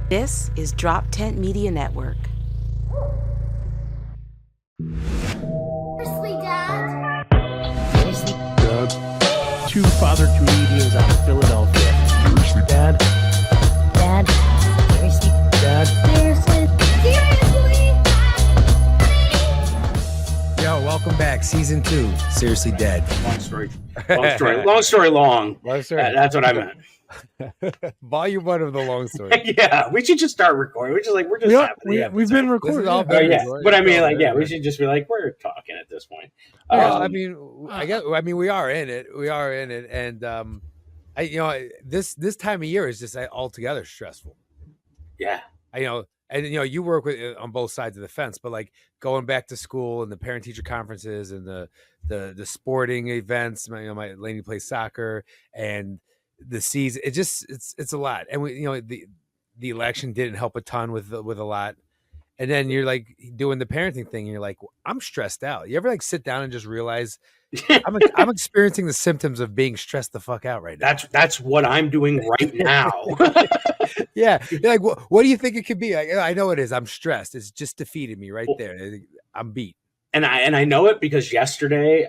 This is Drop Tent Media Network. Seriously, Dad? Seriously, Dad? Two father comedians out of Philadelphia. Seriously, Dad? Dad? Seriously? Dad? Seriously? Seriously? Yo, welcome back. Season 2. Seriously Dead. Long story. Long story long. Long story. That's what I meant. Volume 1 of the long story. Yeah, we should just start recording. We're just We've been recording. all Oh yeah, recorded. but I mean, we should just be like, we're talking at this point. Well, we are in it. We are in it, and this time of year is just altogether stressful. Yeah, you work with on both sides of the fence, but like going back to school and the parent teacher conferences and the sporting events. My lady plays soccer and the season. It's a lot, and the election didn't help a ton with a lot. And then you're like doing the parenting thing, and you're like, I'm stressed out. You ever like sit down and just realize I'm experiencing the symptoms of being stressed the fuck out right now? that's what I'm doing right now. Yeah, you're like, what do you think it could be? Like, I know it is. I'm stressed. It's just defeated me right there. I'm beat. And I know it because yesterday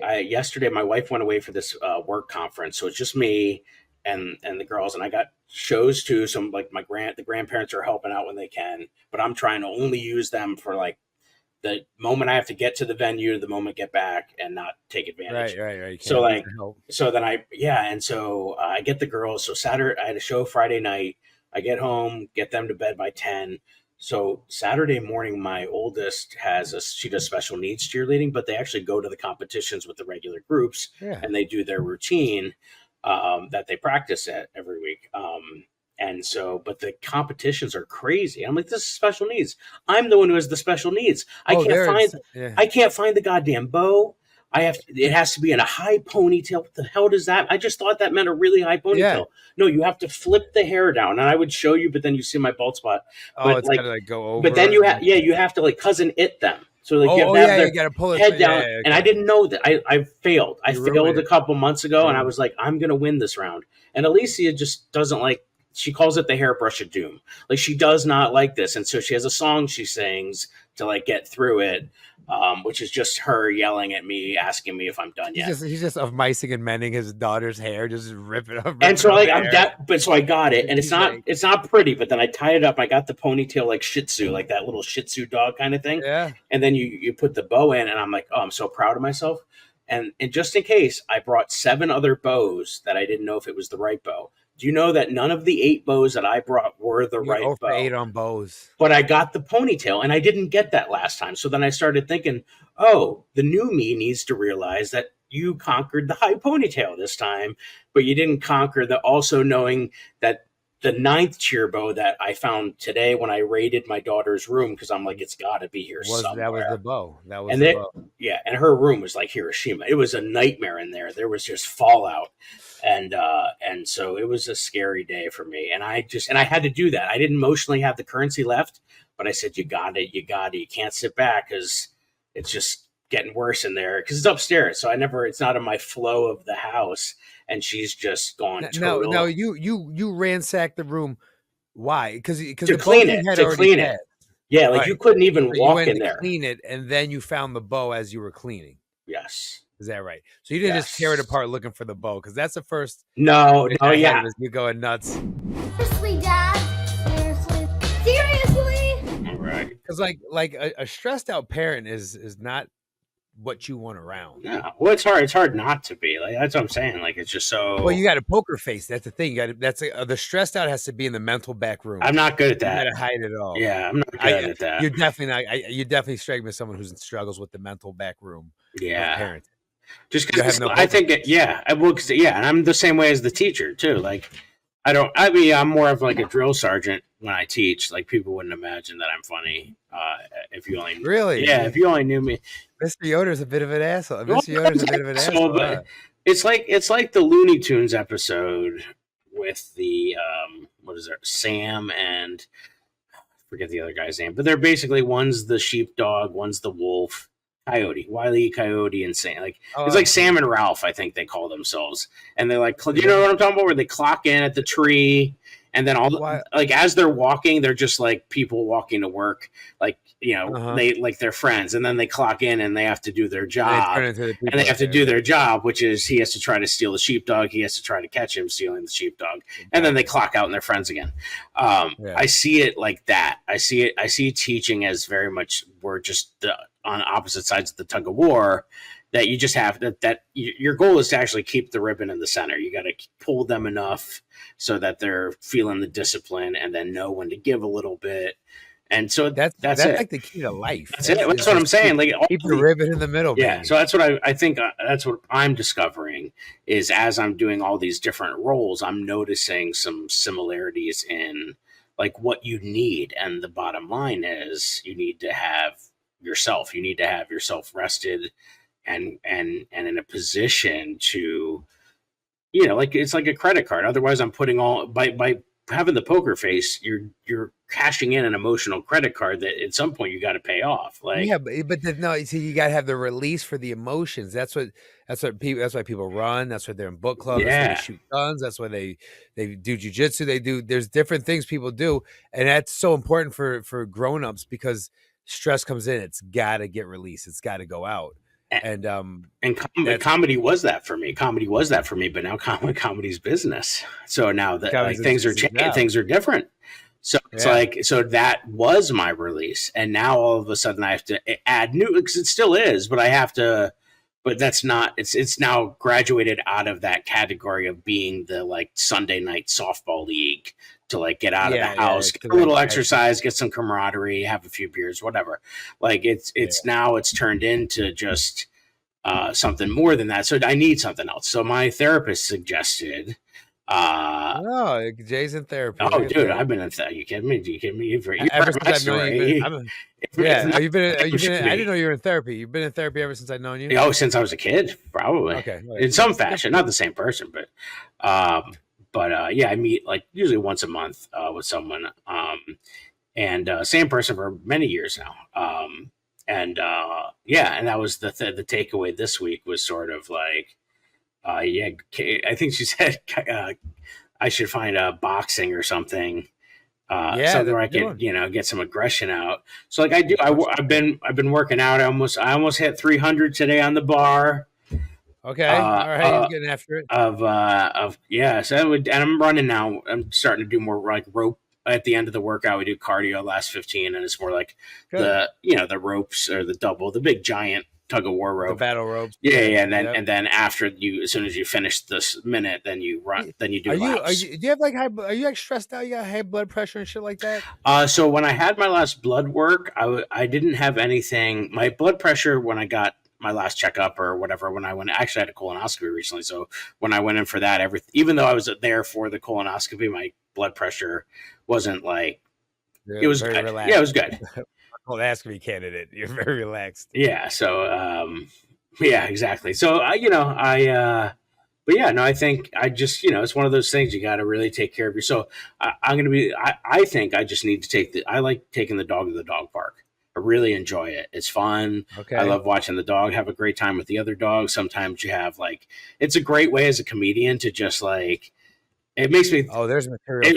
my wife went away for this work conference, so it's just me and the girls, and I got shows too. Some like the grandparents are helping out when they can, but I'm trying to only use them for like the moment I have to get to the venue to the moment get back and not take advantage. Right. So then I get the girls. So Saturday I had a show Friday night. I get home, get them to bed by 10. So Saturday morning, my oldest she does special needs cheerleading, but they actually go to the competitions with the regular groups and they do their routine that they practice at every week. But the competitions are crazy. I'm like, this is special needs. I'm the one who has the special needs. I can't find the goddamn bow. It has to be in a high ponytail. What the hell does that? I just thought that meant a really high ponytail. Yeah. No, you have to flip the hair down. And I would show you, but then you see my bald spot. It's gotta like go over. But then you have to like cousin it them. So like you gotta pull it head down. Yeah. And I didn't know that I failed. I failed a couple months ago, and I Yeah. was like, I'm gonna win this round. And Alicia just doesn't like. She calls it the hairbrush of doom. Like she does not like this, and so she has a song she sings to like get through it, which is just her yelling at me, asking me if I'm done yet. He's just of micing and mending his daughter's hair, just ripping up. And so like so I got it, and it's not pretty. But then I tied it up. I got the ponytail like Shih Tzu, like that little Shih Tzu dog kind of thing. Yeah. And then you put the bow in, and I'm like, oh, I'm so proud of myself. And just in case, I brought 7 other bows that I didn't know if it was the right bow. Do you know that none of the 8 bows that I brought were the right bow? 8 on bows. But I got the ponytail, and I didn't get that last time. So then I started thinking, oh, the new me needs to realize that you conquered the high ponytail this time, but you didn't conquer the also knowing that the 9th cheer bow that I found today when I raided my daughter's room, because I'm like, it's got to be here somewhere. That was the bow. Bow. Yeah, and her room was like Hiroshima. It was a nightmare in there. There was just fallout. And so it was a scary day for me. And I had to do that. I didn't emotionally have the currency left, but I said, you got it. You can't sit back because it's just getting worse in there because it's upstairs. So it's not in my flow of the house. And she's just gone total. No, you ransacked the room. Why? Because to clean it. Yeah, like you couldn't even walk in there. Clean it, and then you found the bow as you were cleaning. Yes. Is that right? So you didn't just tear it apart looking for the bow, because that's the first. No, yeah. You going nuts. Seriously, Dad? Seriously? All right. Because like a stressed out parent is not what you want around. Yeah. Well, it's hard. It's hard not to be. Like that's what I'm saying. Like it's just so. Well, you got a poker face. That's the thing. The stressed out has to be in the mental back room. I'm not good at that. You got to hide it all. Yeah, I'm not good at that. You're definitely not. You definitely strike me as someone who struggles with the mental back room. Yeah. Of parenting. Just because I think and I'm the same way as the teacher too. Like I'm more of like a drill sergeant when I teach. Like people wouldn't imagine that I'm funny if you only if you only knew me. Mr. Yoder's a bit of an asshole. Mr. Yoder's a bit of an asshole. But it's like the Looney Tunes episode with the Sam and I forget the other guy's name, but they're basically one's the sheepdog, one's the wolf. Wile E. Coyote and Sam. It's like Sam and Ralph, I think they call themselves. And they're like, you know what I'm talking about? Where they clock in at the tree and then all Why? like as they're walking, they're just like people walking to work, like they like they're friends, and then they clock in and they have to do their They job, turn into the people and they have to there, do their job, which is he has to try to steal the sheepdog, he has to try to catch him stealing the sheepdog, and then they clock out and they're friends again. I see it like that. I see teaching as very much we're just on opposite sides of the tug of war. That you just have that your goal is to actually keep the ribbon in the center. You got to pull them enough so that they're feeling the discipline and then know when to give a little bit. And so that's it. like the key to life. That's it. That's what I'm saying. Like keep the ribbon in the middle. Yeah. Baby. So that's what I think. That's what I'm discovering is as I'm doing all these different roles, I'm noticing some similarities in like what you need. And the bottom line is you need to have yourself. You need to have yourself rested and in a position to, like it's like a credit card. Otherwise, I'm putting all by having the poker face, you're cashing in an emotional credit card that at some point you got to pay off. Like but no, see, you got to have the release for the emotions. That's why people run. That's why they're in book club. That's why they shoot guns. That's why they do jujitsu. There's different things people do, and that's so important for grown-ups because stress comes in. It's got to get released. It's got to go out. And comedy was that for me. But now comedy's business. So now that things are changing, things are different. So it's so that was my release, and now all of a sudden I have to add new because it still is, but I have to. But that's not. It's now graduated out of that category of being the like Sunday night softball league to like get out of the house, get a little exercise, get some camaraderie, have a few beers, whatever. Like it's now it's turned into just something more than that. So I need something else. So my therapist suggested. No, Jay's in therapy. Oh, dude, I've been in therapy. You kidding me? You've ever since I've known you. You've been. I didn't know you were in therapy. You've been in therapy ever since I've known you. Oh, since I was a kid, probably. Okay, in some fashion, not the same person, but I meet like usually once a month with someone, and same person for many years now. And that was the takeaway this week was sort of like. I think she said I should find a boxing or something, something where I could, get some aggression out. So like I do, I've been working out. I almost hit 300 today on the bar. Okay, all right, you're getting after it. And I'm running now. I'm starting to do more like rope at the end of the workout. We do cardio last 15, and it's more like the ropes or the big giant tug of war rope, the battle ropes. And then after as soon as you finish this minute, then you run, then you do laps. Do you have like are you like stressed out? You got high blood pressure and shit like that? So when I had my last blood work, I didn't have anything. My blood pressure when I got my last checkup or whatever, when I actually had a colonoscopy recently. So when I went in for that, even though I was there for the colonoscopy, my blood pressure wasn't like it was good. Relaxed. Yeah, it was good. Colonoscopy candidate. You're very relaxed. Yeah. So, exactly. So, I think I just, it's one of those things you got to really take care of yourself. I think I just need to I like taking the dog to the dog park. I really enjoy it. It's fun. Okay. I love watching the dog have a great time with the other dogs. Sometimes you have it's a great way as a comedian to just like, it makes me. Oh, there's material.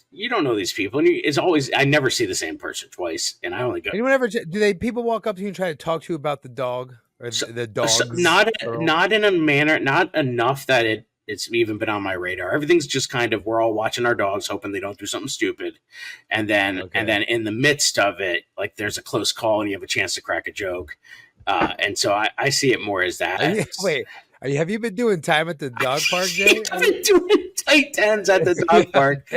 You don't know these people, and it's always. I never see the same person twice, and I only go. Anyone ever? Do people walk up to you and try to talk to you about the dog or the dogs? Not in a manner, not enough that it's even been on my radar. Everything's just kind of we're all watching our dogs, hoping they don't do something stupid, and then in the midst of it, like there's a close call, and you have a chance to crack a joke, and so I see it more as that. Have you been doing time at the dog park, Jay? I've been doing tight tens at the dog park.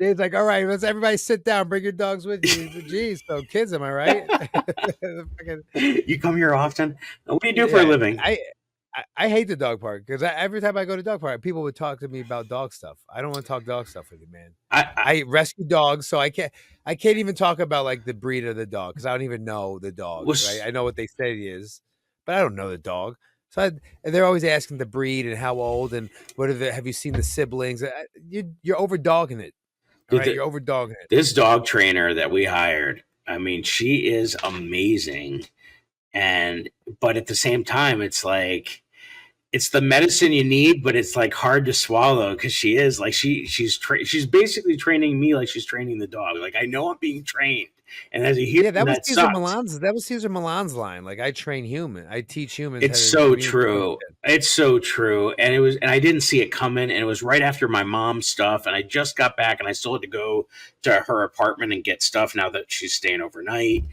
Jay's like, all right, let's everybody sit down, bring your dogs with you. Geez, so kids, am I right? You come here often? What do you do for a living? I hate the dog park because every time I go to dog park, people would talk to me about dog stuff. I don't want to talk dog stuff with you, man. I rescue dogs, so I can't even talk about like the breed of the dog because I don't even know the dog. Right? I know what they say he is, but I don't know the dog. So they're always asking the breed and how old and have you seen the siblings? You're over dogging it. Right, you're over dogging it. This dog trainer that we hired, I mean, she is amazing. But at the same time, it's like it's the medicine you need, but it's like hard to swallow because she is like she's basically training me like she's training the dog. Like I know I'm being trained, and as a Yeah, human, that sucks. That was Caesar Milan's line. Like I train human. I teach humans how It's to so communicate with true. shit. It's so true. And I didn't see it coming. And it was right after my mom's stuff. And I just got back and I still had to go to her apartment and get stuff now that she's staying overnight.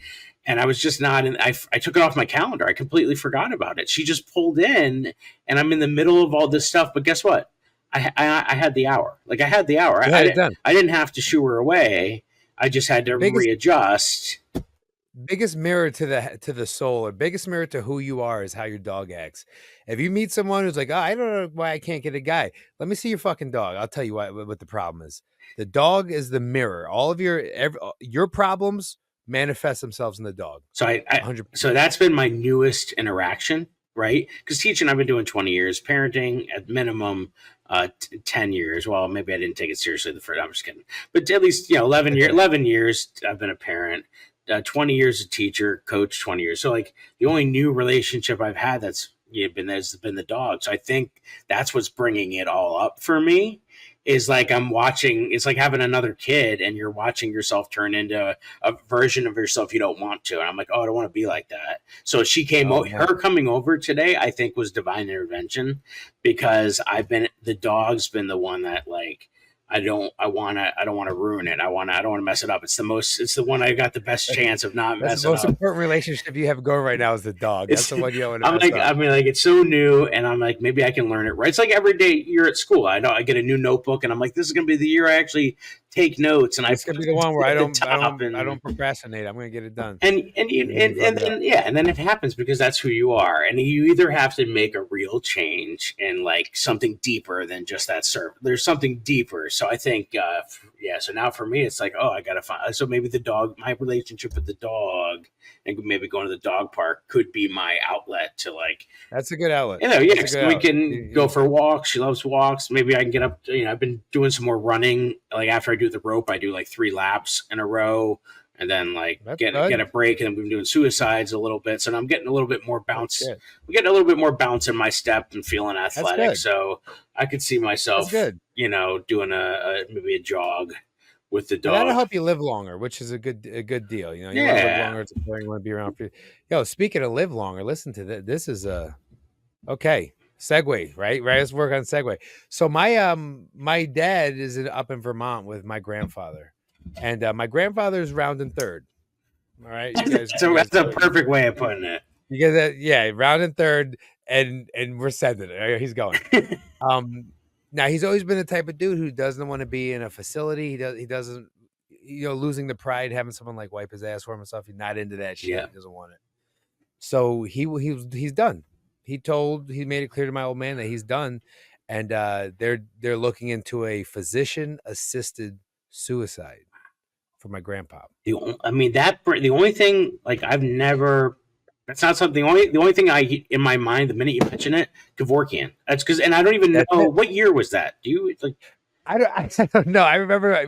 And I was just not in, I took it off my calendar. I completely forgot about it. She just pulled in and I'm in the middle of all this stuff. But guess what? I had the hour. Like I had the hour. You had it done. I didn't have to shoo her away. I just had to readjust. Biggest mirror to the soul, or biggest mirror to who you are, is how your dog acts. If you meet someone who's like, oh, I don't know why I can't get a guy, let me see your fucking dog. I'll tell you what the problem is. The dog is the mirror. All of your problems manifest themselves in the dog. So so that's been my newest interaction, right? Because teaching, I've been doing 20 years, parenting at minimum 10 years. Well, maybe I didn't take it seriously the first. I'm just kidding, but at least 11 years I've been a parent. 20 years a teacher, coach, 20 years. So like the only new relationship I've had that's been the dog. So I think that's what's bringing it all up for me. Is like I'm watching, it's like having another kid and you're watching yourself turn into a version of yourself you don't want to. And I'm like, oh, I don't want to be like that. So she her coming over today, I think was divine intervention, because the dog's been the one that like, I don't want to ruin it. I don't want to mess it up. It's the one I got the best chance of not messing up. That's the most important relationship you have going right now is the dog. That's the one you want to mess up. I mean, like it's so new, and I'm like, maybe I can learn it right. It's like every day you're at school. I know I get a new notebook, and I'm like, this is gonna be the year I actually take notes, and it's gonna be the one where I don't procrastinate. I'm gonna get it done. And then it happens because that's who you are, and you either have to make a real change and like something deeper than just that serve. There's something deeper. So I think, so now for me, it's like, oh, I gotta find. So maybe my relationship with the dog, and maybe going to the dog park could be my outlet to like. That's a good outlet. We can go for walks. She loves walks. Maybe I can get up. I've been doing some more running. Like after I do the rope, I do like 3 laps in a row, and then like get a break. And then we've been doing suicides a little bit, so I'm getting a little bit more bounce. We're getting a little bit more bounce in my step and feeling athletic. So I could see myself, doing maybe a jog with the dog. That'll help you live longer, which is a good deal. You want to live longer. It's important. You want to be around for you. Yo, speaking of live longer, listen to this. This is okay. Segue, right? Let's work on segue. So my dad is up in Vermont with my grandfather, and my grandfather's rounding third. All right, that's a perfect way of putting it. You guys, rounding third, and we're sending it. He's going. Now he's always been the type of dude who doesn't want to be in a facility. He doesn't, losing the pride, having someone like wipe his ass for him and stuff. He's not into that shit. Yeah. He doesn't want it. So he's done. He made it clear to my old man that he's done, and they're looking into a physician-assisted suicide for my grandpa. The only thing, like I've never. That's not something. The only thing in my mind the minute you mention it, Kevorkian. That's because, and I don't even know what year was that. Do you like? I don't know. I remember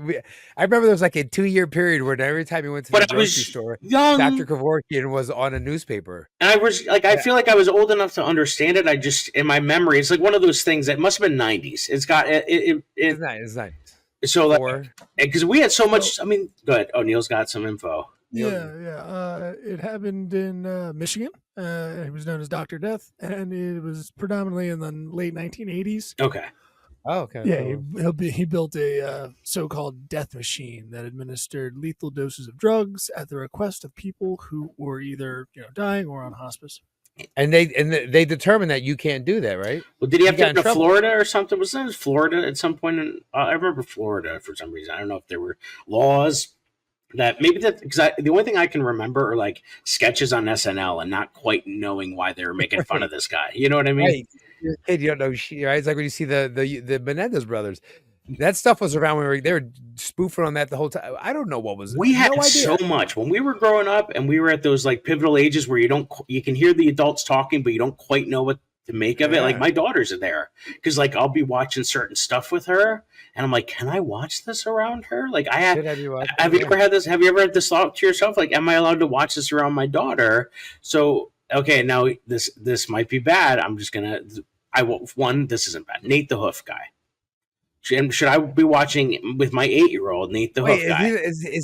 there was like a 2-year period where every time you went to the grocery store, Dr. Kevorkian was on a newspaper. And I was like, I feel like I was old enough to understand it. I just, in my memory, it's like one of those things that must have been 90s. It's got it's 90s. So like, because we had so much. I mean, go ahead. Oh, Neil's got some info. Yeah. It happened in Michigan. He was known as Dr. Death, and it was predominantly in the late 1980s. Okay. Oh, okay. Yeah, he built a so-called death machine that administered lethal doses of drugs at the request of people who were either dying or on hospice. And they determined that you can't do that, right? Well, did he have to go to Florida or something? Was that Florida at some point? I remember Florida for some reason. I don't know if there were laws that maybe because the only thing I can remember are like sketches on SNL and not quite knowing why they were making fun of this guy. You know what I mean? Right. You're a kid, you don't know shit, right? It's like when you see the Menendez brothers. That stuff was around when they were spoofing on that the whole time. I don't know what was. We had so much when we were growing up, and we were at those like pivotal ages where you can hear the adults talking, but you don't quite know what to make of it. Like my daughters are there because like I'll be watching certain stuff with her, and I'm like, can I watch this around her? Like have you ever had this? Have you ever had this thought to yourself? Like, am I allowed to watch this around my daughter? So okay, now this might be bad. I'm just gonna one, this isn't bad. Nate the Hoof Guy. Should I be watching with my 8-year-old Nate the Hoof Guy?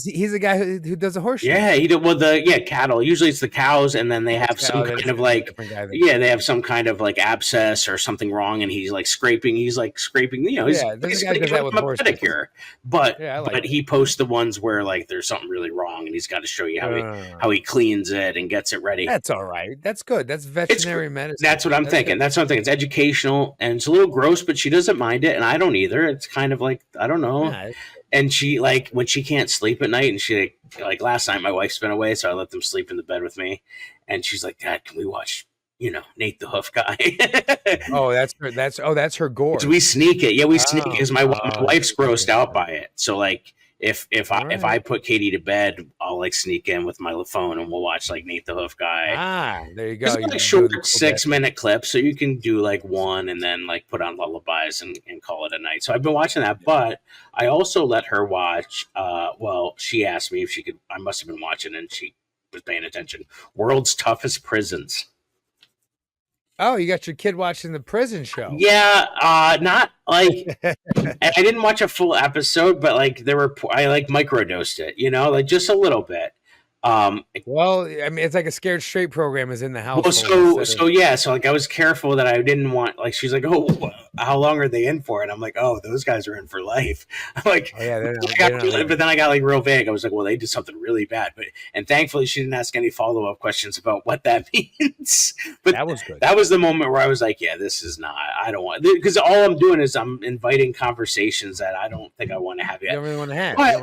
He's the guy who does the horseshoe? Yeah, he did. Well, cattle. Usually it's the cows, and then they have some kind of like, they have some kind of like abscess or something wrong, and he's like scraping. He's like scraping. You know, he's there's a guy does that with horses. Pedicure. But he posts the ones where like there's something really wrong, and he's got to show you how he cleans it and gets it ready. That's all right. That's good. That's veterinary medicine. That's what I'm thinking. Good. That's what I'm thinking. It's educational, and it's a little gross, but she doesn't mind it, and I don't either. It's kind of like, I don't know. Yeah. And she, like, when she can't sleep at night, and she, like last night my wife's been away, so I let them sleep in the bed with me, and she's like, Dad, can we watch, Nate the Hoof Guy? That's her gore. We sneak it. Yeah, we sneak it because my wife's grossed out by it. So like, if I put Katie to bed, I'll like sneak in with my phone and we'll watch like Nate the Hoof Guy. There you go. It's like short 6-minute clips, so you can do like one and then like put on lullabies and call it a night. So I've been watching that, but I also let her watch. She asked me if she could. I must have been watching, and she was paying attention. World's Toughest Prisons. Oh, you got your kid watching the prison show. Yeah, not like I didn't watch a full episode, but like I like microdosed it, like just a little bit. Well, I mean, it's like a Scared Straight program is in the house. Well, so like I was careful that I didn't want, like, she's like, oh, how long are they in for? And I'm like, oh, those guys are in for life. I'm like, oh, yeah, but then I got like real vague. I was like, well, they did something really bad, and thankfully she didn't ask any follow-up questions about what that means. But that was good. That was the moment where I was like, yeah, this is not. I don't want, because all I'm doing is I'm inviting conversations that I don't think I want to have yet. You don't really want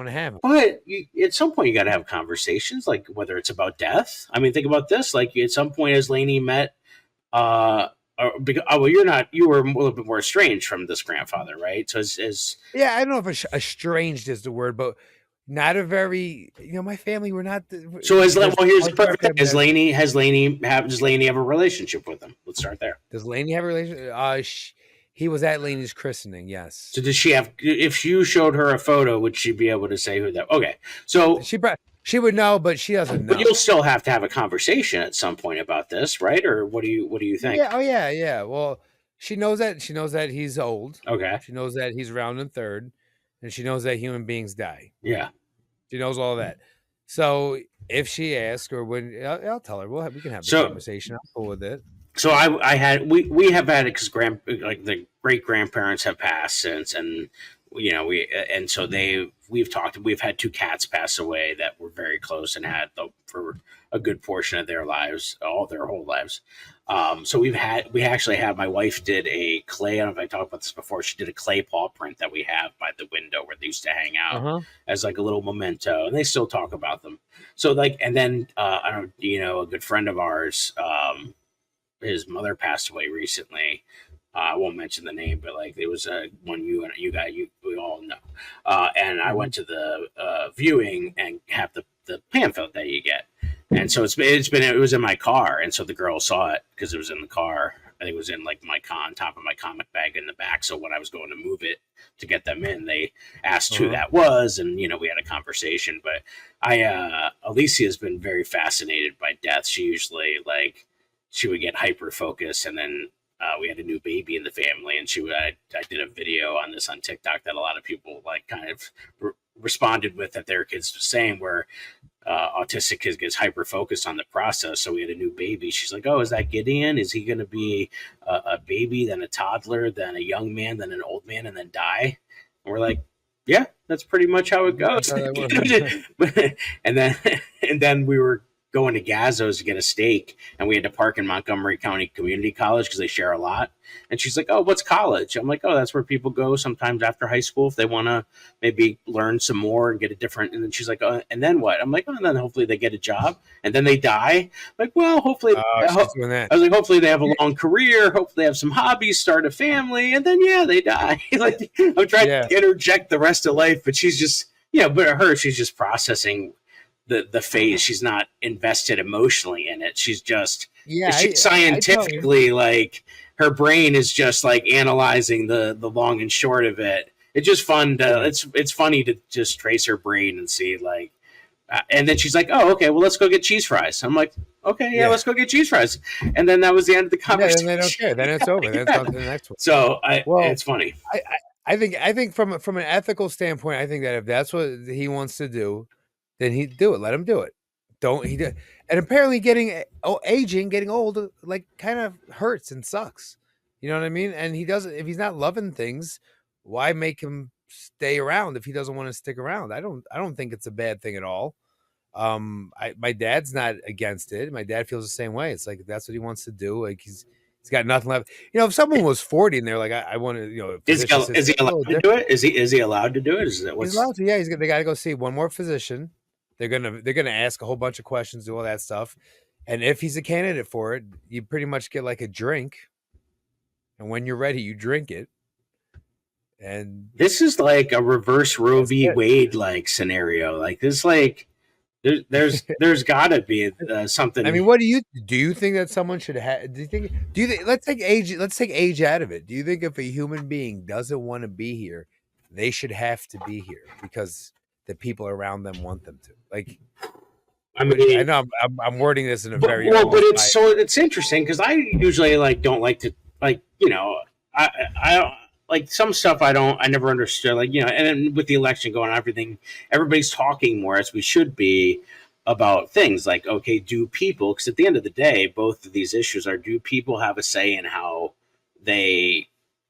to have. But at some point you got to have conversations. Like whether it's about death. I mean, think about this. Like at some point, as Lainey met, you were a little bit more estranged from this grandfather, right? So yeah, I don't know if estranged is the word, but not a very, my family were not. Here's the perfect thing. Does Lainey have a relationship with him? Let's start there. Does Lainey have a relationship? He was at Lainey's christening, yes. So does she have? If you showed her a photo, would she be able to say who that? Okay, so she would know, but she doesn't know. But you'll still have to have a conversation at some point about this, right? Or what do you think? Yeah. Oh, yeah. Well, she knows that he's old. Okay. She knows that he's round and third, and she knows that human beings die. Yeah. She knows all that. So if she asks, or when I'll tell her, we can have the conversation. I'm cool with it. So we have had it because the great grandparents have passed since, and we've had 2 cats pass away that were very close and had for a good portion of their lives, their whole lives. So we actually have, my wife did a clay, I don't know if I talked about this before, she did a clay paw print that we have by the window where they used to hang out as like a little memento, and they still talk about them. So like, and then a good friend of ours, his mother passed away recently. I won't mention the name, but like it was one we all know. And I went to the viewing and have the pamphlet that you get. And so it was in my car, and so the girl saw it because it was in the car. I think it was in like top of my comic bag in the back. So when I was going to move it to get them in, they asked who that was, and we had a conversation. But Alicia has been very fascinated by death. She usually she would get hyper focused, and then we had a new baby in the family, and I did a video on this on TikTok that a lot of people kind of responded with, that their kids were saying, where autistic kids gets hyper focused on the process. So we had a new baby. She's like, oh, is that Gideon? Is he going to be a baby, then a toddler, then a young man, then an old man, and then die? And we're like, yeah, that's pretty much how it goes. and then we were going to Gazzo's to get a steak, and we had to park in Montgomery County Community College because they share a lot. And she's like, oh, what's college? I'm like, oh, that's where people go sometimes after high school if they want to maybe learn some more and get a different. And then she's like, oh, and then what? I'm like, oh, and then hopefully they get a job, and then they die. I'm like, well, hopefully I was like, hopefully they have a long career, hopefully they have some hobbies, start a family, and then they die. Like, I'm trying to interject the rest of life, but she's just she's just processing the phase. She's not invested emotionally in it. She's just scientifically her brain is just analyzing the long and short of it. It's just fun to it's funny to just trace her brain and see And then she's like, "Oh, okay. Well, let's go get cheese fries." I'm like, "Okay, yeah, Yeah. let's go get cheese fries." And then that was the end of the Yeah, conversation. then they don't care. Then it's over. Then it's on to the next one. So Well, it's funny. I think from an ethical standpoint, I think that if that's what he wants to do, then he do it. Let him do it. Don't he? And apparently, getting old, like kind of hurts and sucks. You know what I mean? And he doesn't. If he's not loving things, why make him stay around if he doesn't want to stick around? I don't think it's a bad thing at all. My dad's not against it. My dad feels the same way. It's like that's what he wants to do. Like he's got nothing left. You know, if someone was 40 and they're like, I want to, Is he allowed to do it? Is he allowed to do it? Is that he's what's allowed to. Yeah, they got to go see one more physician. They're gonna ask a whole bunch of questions, do all that stuff, and if he's a candidate for it, you pretty much get like a drink, and when you're ready, you drink it. And this is like a reverse Roe v. Wade like scenario. Like this, like there's got to be something. I mean, what do you think that someone should have? Do you think let's take age out of it. Do you think if a human being doesn't want to be here, they should have to be here because the people around them want them to? Like, I mean, I know I'm wording this in a but it's interesting because I usually like don't like to like I don't like some stuff I never understood, like and then with the election going on, everybody's talking more, as we should be, about things like, okay, do people, because at the end of the day both of these issues are, do people have a say in how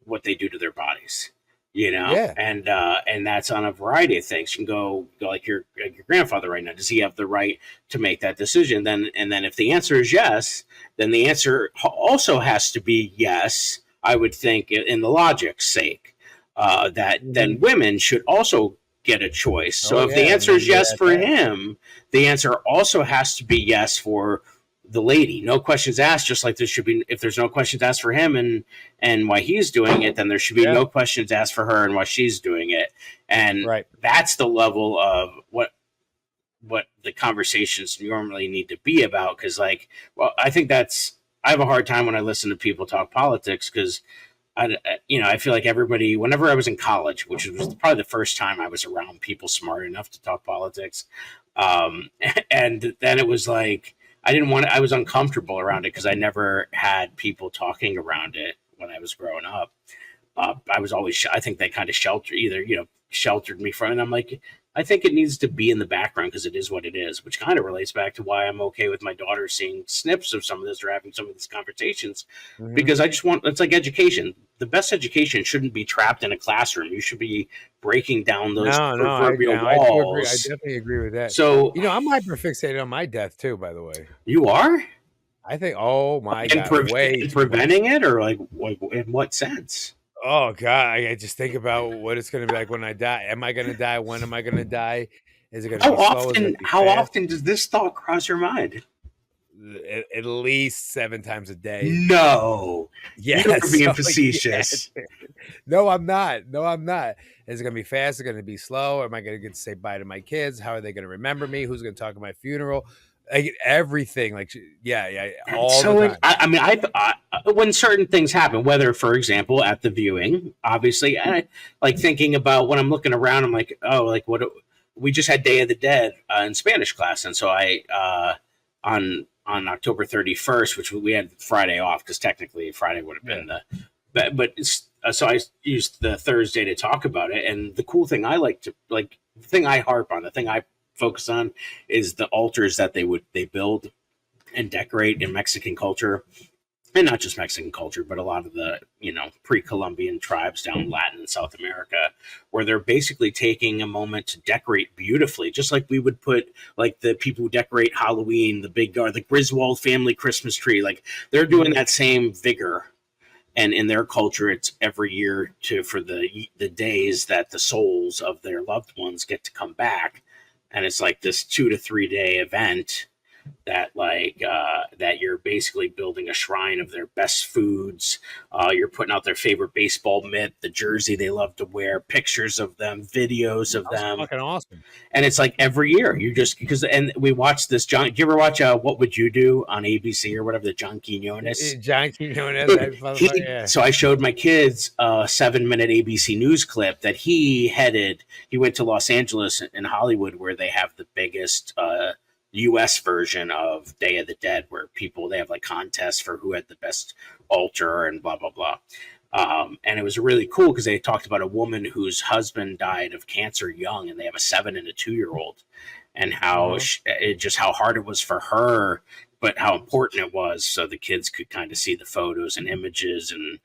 what they do to their bodies? Yeah. And that's on a variety of things. You can go like your grandfather right now. Does he have the right to make that decision? And then if the answer is yes, then the answer also has to be yes, I would think, in the logic's sake, that then women should also get a choice. So if the answer is yes for him, the answer also has to be yes for the lady. No questions asked, just like there should be, if there's no questions asked for him and why he's doing it, then there should be no questions asked for her and why she's doing it. And that's the level of what the conversations normally need to be about. Because I think I have a hard time when I listen to people talk politics, because I feel like everybody, whenever I was in college, which was probably the first time I was around people smart enough to talk politics, and then it was like, I was uncomfortable around it because I never had people talking around it when I was growing up. I was always, I think they kind of sheltered me from it. And I'm like, I think it needs to be in the background because it is what it is, which kind of relates back to why I'm okay with my daughter seeing snips of some of this or having some of these conversations, because I just it's like education. The best education shouldn't be trapped in a classroom. You should be breaking down those proverbial walls. I definitely agree with that. So, I'm hyperfixated on my death too, by the way. You are? I think, oh my God. Preventing it, or like in what sense? Oh God, I just think about what it's going to be like when I die. Am I going to die? When am I going to die? Is it going to be slow? How often does this thought cross your mind? At least 7 times a day. No. Yes. You're being facetious. Yes. No, I'm not. Is it going to be fast? Is it going to be slow? Am I going to get to say bye to my kids? How are they going to remember me? Who's going to talk at my funeral? Everything, all the time. When certain things happen, whether, for example, at the viewing, obviously, and I like thinking about when I'm looking around, I'm like, oh, like what we just had Day of the Dead in Spanish class, and so I on October 31st, which we had Friday off because technically Friday would have been so I used the Thursday to talk about it. And the cool thing the thing I harp on, the thing I focus on, is the altars that they build and decorate in Mexican culture, and not just Mexican culture, but a lot of the pre-Columbian tribes down Latin and South America, where they're basically taking a moment to decorate beautifully, just like we would put, like the people who decorate Halloween, the Griswold family Christmas tree, like they're doing that same vigor. And in their culture, it's every year for the days that the souls of their loved ones get to come back. And it's like this 2 to 3 day event that that you're basically building a shrine of their best foods. You're putting out their favorite baseball mitt, the jersey they love to wear, pictures of them, videos of That's them, fucking awesome. and it's like every year you just because and we watch this John. Do you ever watch What Would You Do on ABC or whatever, the John Quinones? John Quinones, that motherfucker, yeah. So I showed my kids a 7-minute ABC News clip that he headed. He went to Los Angeles and Hollywood, where they have the biggest U.S. version of Day of the Dead, where they have like contests for who had the best altar and blah blah blah. And it was really cool because they talked about a woman whose husband died of cancer young, and they have a 7 and a 2-year-old, and how just how hard it was for her, but how important it was, so the kids could kind of see the photos and images and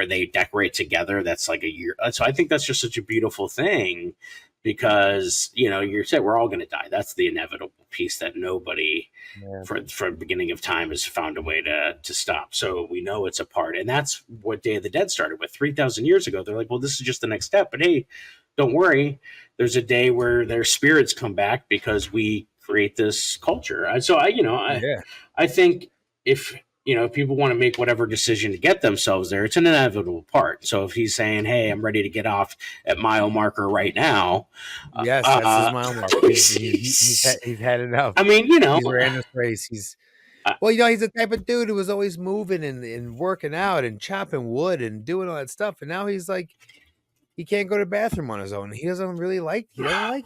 they decorate together. That's like a year. So I think that's just such a beautiful thing because you said we're all going to die. That's the inevitable piece that nobody from the beginning of time has found a way to stop. So we know it's a part, and that's what Day of the Dead started with 3,000 years ago. They're like, well, this is just the next step, but hey, don't worry. There's a day where their spirits come back because we create this culture. I think if people want to make whatever decision to get themselves there, it's an inevitable part. So if he's saying, "Hey, I'm ready to get off at mile marker right now," yes, that's his mile marker. He's had enough. I mean, he's ran this race. He's the type of dude who was always moving and working out and chopping wood and doing all that stuff. And now he's like, he can't go to the bathroom on his own. He doesn't like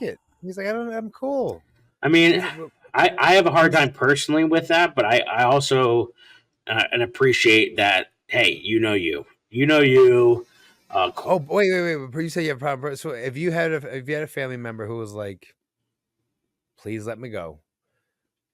it. He's like, I'm cool. I mean, I have a hard time personally with that, but I also and appreciate that. Hey, you. Wait. You say you have a problem. So if you had a family member who was like, please let me go,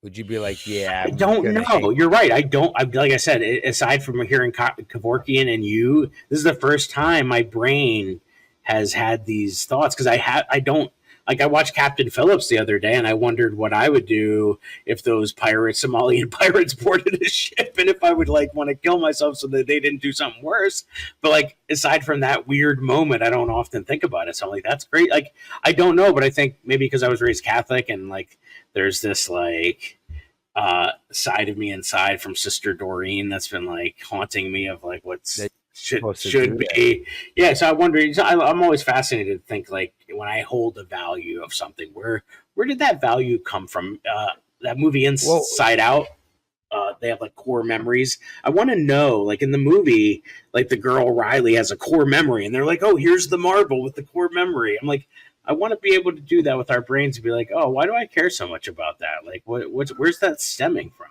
would you be like, yeah? I don't know. You're right. Like I said, aside from hearing Kevorkian and you, this is the first time my brain has had these thoughts because I don't. Like I watched Captain Phillips the other day, and I wondered what I would do if those Somalian pirates boarded a ship, and if I would want to kill myself so that they didn't do something worse. But aside from that weird moment, I don't often think about it. So I'm like, that's great. I don't know, but I think maybe because I was raised Catholic, and there's this side of me inside from Sister Doreen that's been haunting me of what's should be. Yeah, so I wonder. I'm always fascinated to think when I hold a value of something, where did that value come from? That movie Inside Out. They have core memories. I want to know, in the movie, the girl Riley has a core memory, and they're like, "Oh, here's the marble with the core memory." I'm like, I want to be able to do that with our brains and be like, "Oh, why do I care so much about that? Where's that stemming from?"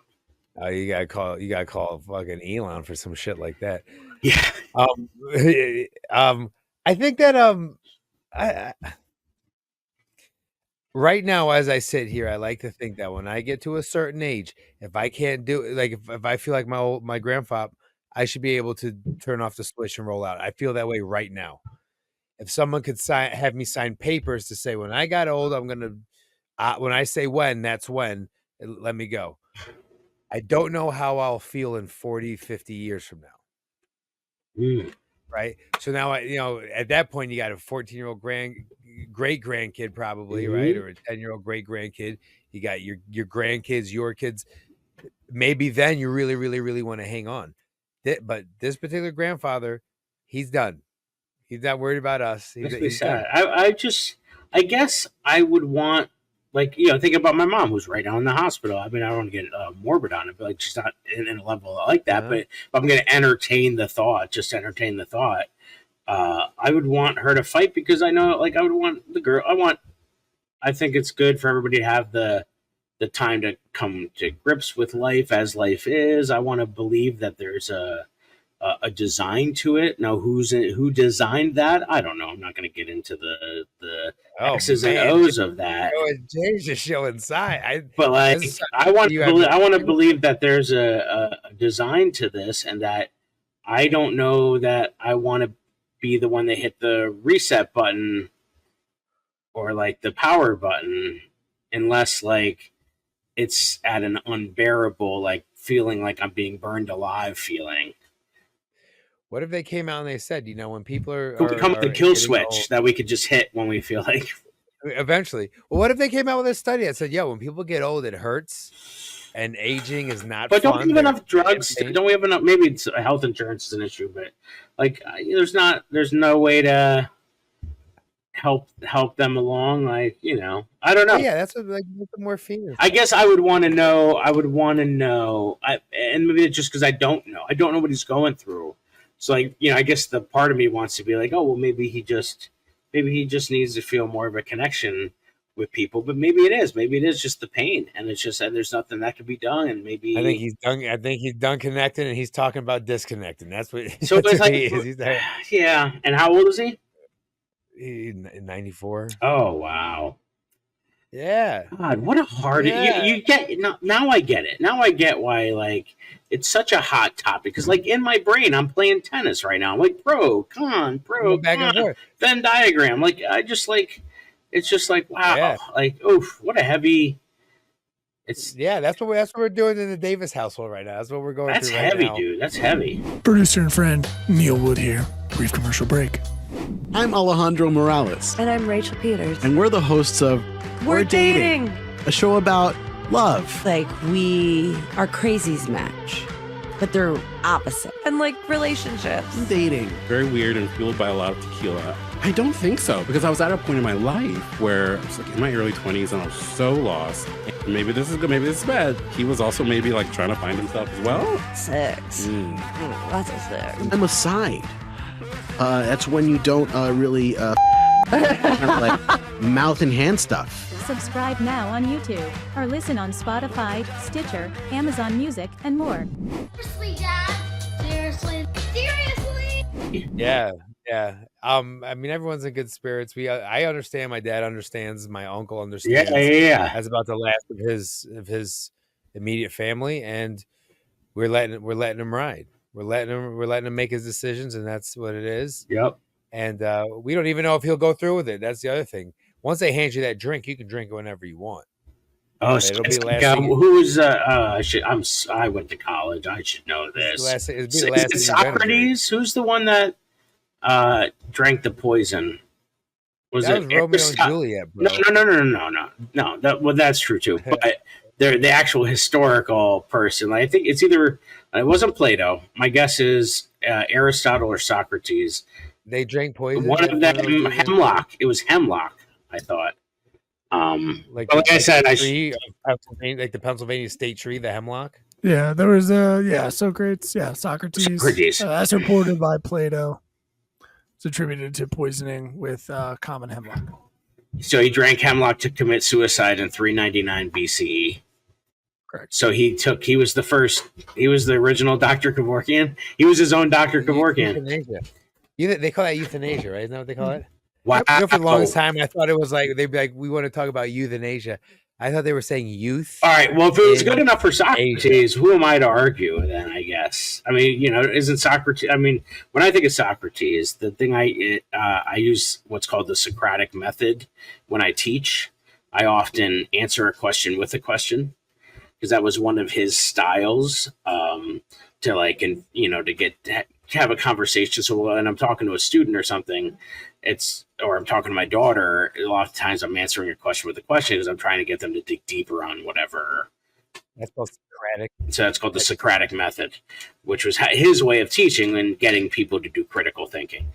Oh, you gotta call fucking Elon for some shit like that. Yeah. I think that right now, as I sit here, I like to think that when I get to a certain age, if I can't do it, if I feel like my grandfather, I should be able to turn off the switch and roll out. I feel that way right now. If someone could have me sign papers to say when I got old, I'm gonna when I say when, that's when, let me go. I don't know how I'll feel in 40, 50 years from now. Right. So now, at that point, you got a 14-year-old great grandkid, probably, right? Or a 10-year-old great grandkid. You got your grandkids, your kids. Maybe then you really, really, really want to hang on. But this particular grandfather, he's done. He's not worried about us. He's sad. I guess I would want, think about my mom who's right now in the hospital. I mean, I don't want to get morbid on it, but she's not in a level like that. Uh-huh. But if I'm going to entertain the thought, I would want her to fight because I know, I would want the girl. I think it's good for everybody to have the time to come to grips with life as life is. I want to believe that there's a design to it. Now, who designed that? I don't know. I'm not going to get into the X's and O's of that. Jay's just showing side. But I want to believe that there's a design to this, and that I don't know that I want to be the one that hit the reset button or the power button, unless it's at an unbearable feeling I'm being burned alive feeling. What if they came out and they said, when people are become the kill switch old, that we could just hit when we feel like Eventually. Well, what if they came out with a study that said, "Yo, when people get old, it hurts, and aging is not But don't we fun." have enough They're in drugs? pain. Don't we have enough? Maybe it's health insurance is an issue, but like, there's no way to help them along. Like, I don't Oh know. yeah, that's what like with the morphine. I guess I would want to know. I would want to know. And maybe it's just because I don't know. I don't know what he's going through. So, like, I guess the part of me wants to be like, oh, well, maybe he just needs to feel more of a connection with people. But maybe it is. Maybe it is just the pain, and it's just that there's nothing that can be done. And maybe I think he's done connecting, and he's talking about disconnecting. That's what. so. That's It's who like, he is. He's there. yeah. And how old is he? He's 94. Oh wow. Yeah. God, what a hard Yeah. you get now I get it. Now I get why like it's such a hot topic because like in my brain I'm playing tennis right now. I'm like pro, con, pro, Back and con, forth. Venn diagram. Like I just like it's just like wow. Yeah. Like oof, what a heavy Yeah, that's what we're doing in the Davis household right now. That's what we're going that's through right heavy, now. dude. That's heavy. Producer and friend Neil Wood here. Brief commercial break. I'm Alejandro Morales, And I'm Rachel Peters. and we're the hosts of We're dating. a show about love. Like we are crazies match, but they're opposite. And like relationships. Dating. Very weird and fueled by a lot of tequila. I don't think so, because I was at a point in my life where I was like in my early 20s and I was so lost. And maybe this is good, maybe this is bad. He was also maybe like trying to find himself as well. Sex. Lots of sex. I'm a side. That's when you don't really like mouth and hand stuff. Subscribe now on YouTube or listen on Spotify, Stitcher, Amazon Music, and more. Seriously, Dad. Seriously. Yeah. I mean, everyone's in good spirits. I understand. My dad understands. My uncle understands. Yeah. That's about the last of his immediate family, and we're letting him ride. We're letting him make his decisions, and that's what it is. Yep. And we don't even know if he'll go through with it. That's the other thing. Once they hand you that drink, you can drink it whenever you want. Oh, But it'll be it's the like, last thing. who is I went to college. I should know this. It'll be the Is last it thing you're gonna drink. Socrates? Who's the one that drank the poison? That was Romeo and Juliet, bro. No. That's true too. But the actual historical person. I think it's either it wasn't Plato. My guess is Aristotle or Socrates. They drank poison. One of them, hemlock. It was hemlock. I thought. Like I said, tree of Pennsylvania, like the Pennsylvania state tree, the hemlock. Yeah, there was Socrates. Yeah, Socrates. As reported by Plato. It's attributed to poisoning with common hemlock. So he drank hemlock to commit suicide in 399 BCE. Correct. So he was the original Dr. Kevorkian. He was his own Dr. Kevorkian. Euthanasia. They call that euthanasia, right? Isn't that what they call it? Wow. For the longest time, I thought it was like they'd be like, we want to talk about euthanasia. I thought they were saying youth. All right. Well, if it was good enough for Socrates, who am I to argue then, I guess? I mean, isn't Socrates... I mean, when I think of Socrates, the thing I use what's called the Socratic method when I teach. I often answer a question with a question because that was one of his styles to like, and to have a conversation. So when I'm talking to a student or something, or I'm talking to my daughter, a lot of times I'm answering a question with a question because I'm trying to get them to dig deeper on whatever. That's called Socratic. So that's called the Socratic method, which was his way of teaching and getting people to do critical thinking.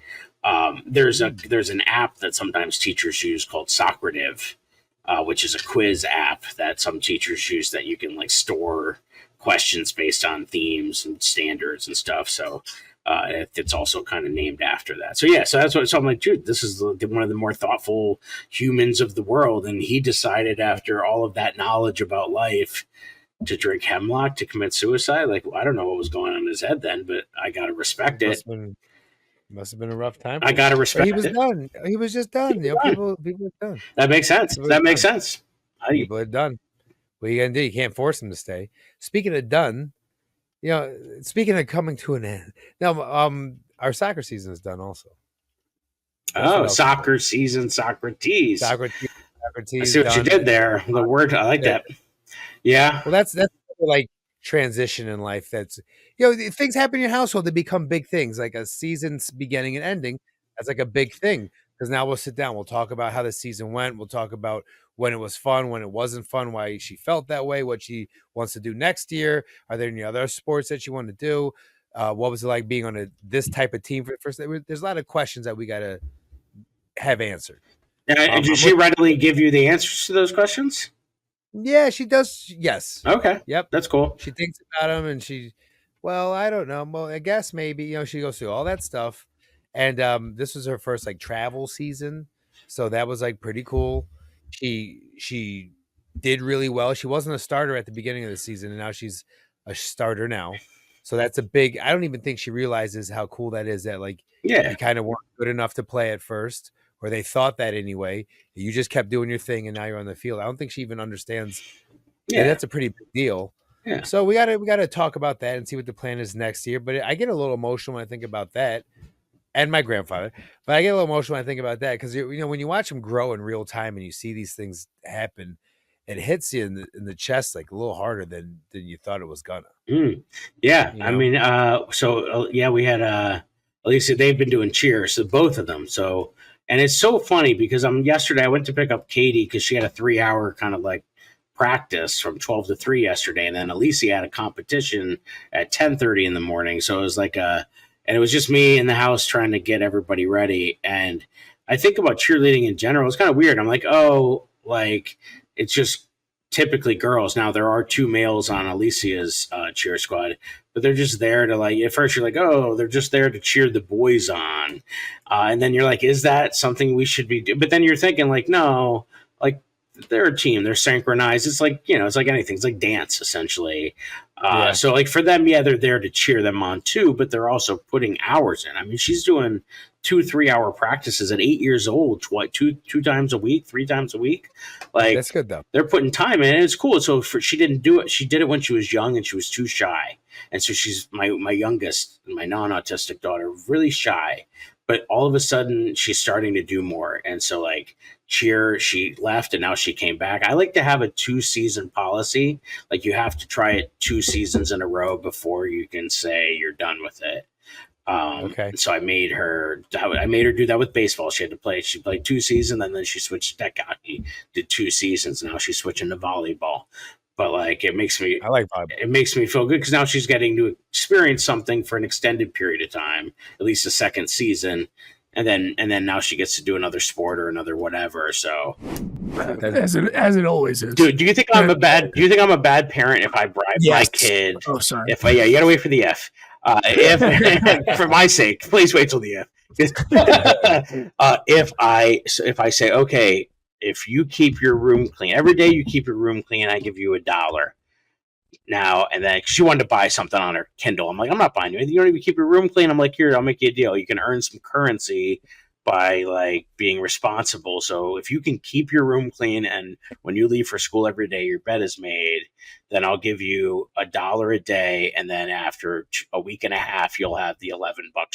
There's an app that sometimes teachers use called Socrative, which is a quiz app that some teachers use that you can like store questions based on themes and standards and stuff. So it's also kind of named after that. So yeah, so that's what. So I'm like, dude, this is one of the more thoughtful humans of the world, and he decided after all of that knowledge about life to drink hemlock to commit suicide. Like, well, I don't know what was going on in his head then, but I gotta respect it. Must have been a rough time. I gotta respect it. He was done. He was just done. People are done. That makes sense. That makes sense. People are done. What are you gonna do? You can't force them to stay. Speaking of done, speaking of coming to an end. Now, our soccer season is done also. Oh, soccer season, Socrates. Socrates. I see what you did there. The word, I like that. Yeah. Well, that's like transition in life. That's things happen in your household that become big things, like a season's beginning and ending. That's like a big thing because now we'll sit down. We'll talk about how the season went. We'll talk about when it was fun, when it wasn't fun, why she felt that way, what she wants to do next year. Are there any other sports that you want to do? What was it like being on this type of team for the first? There's a lot of questions that we got to have answered. Did she readily give you the answers to those questions? Yeah, she does. Yes. Okay. Yep. That's cool. She thinks about them, and well, I don't know. Well, I guess maybe, she goes through all that stuff. And this was her first like travel season. So that was like pretty cool. She did really well. She wasn't a starter at the beginning of the season, and now she's a starter now. So that's a big, I don't even think she realizes how cool that is, that like you kind of weren't good enough to play at first, or they thought that anyway. You just kept doing your thing, and now you're on the field. I don't think she even understands. Yeah, that's a pretty big deal. Yeah. So we gotta talk about that and see what the plan is next year. But I get a little emotional when I think about that, and my grandfather. But I get a little emotional when I think about that, because when you watch them grow in real time and you see these things happen, it hits you in the chest like a little harder than you thought it was gonna. Yeah, I mean, we had at least they've been doing cheers, so both of them. So, and it's so funny because yesterday I went to pick up Katie because she had a 3-hour kind of like practice from 12 to 3 yesterday, and then Alicia had a competition at 10:30 in the morning. So it was like and it was just me in the house trying to get everybody ready. And I think about cheerleading in general, it's kind of weird. I'm like, it's just typically girls. Now there are 2 males on Alicia's cheer squad, but they're just there to like, at first you're like, oh, they're just there to cheer the boys on. And then you're like, is that something we should be doing? But then you're thinking like, no, like, they're a team. They're synchronized. It's like, it's like anything. It's like dance, essentially. So, like, for them, they're there to cheer them on, too, but they're also putting hours in. I mean, she's doing 2-3-hour practices at 8 years old, two times a week, 3 times a week. Like, that's good, though. They're putting time in, and it's cool. So, she didn't do it. She did it when she was young, and she was too shy. And so she's my youngest, my non-autistic daughter, really shy. But all of a sudden, she's starting to do more. And so, like, cheer, she left and now she came back. I like to have a 2-season policy. Like, you have to try it 2 seasons in a row before you can say you're done with it. Okay. So I made her do that with baseball. She played 2 seasons, and then she switched to deck hockey, did 2 seasons. Now she's switching to volleyball. But like, I like volleyball. It makes me feel good because now she's getting to experience something for an extended period of time, at least a second season. And then now she gets to do another sport or another whatever. So as it always is. Dude, do you think I'm a bad parent if I bribe my kid? Oh, sorry. You gotta wait for the F. If for my sake, please wait till the F. If I say, okay, if you keep your room clean every day, you keep your room clean, I give you $1. Now and then, she wanted to buy something on her Kindle. I'm like, I'm not buying you anything. You don't even keep your room clean. I'm like, here, I'll make you a deal. You can earn some currency by like being responsible. So if you can keep your room clean and when you leave for school every day, your bed is made, then I'll give you $1 a day. And then after a week and a half, you'll have the $11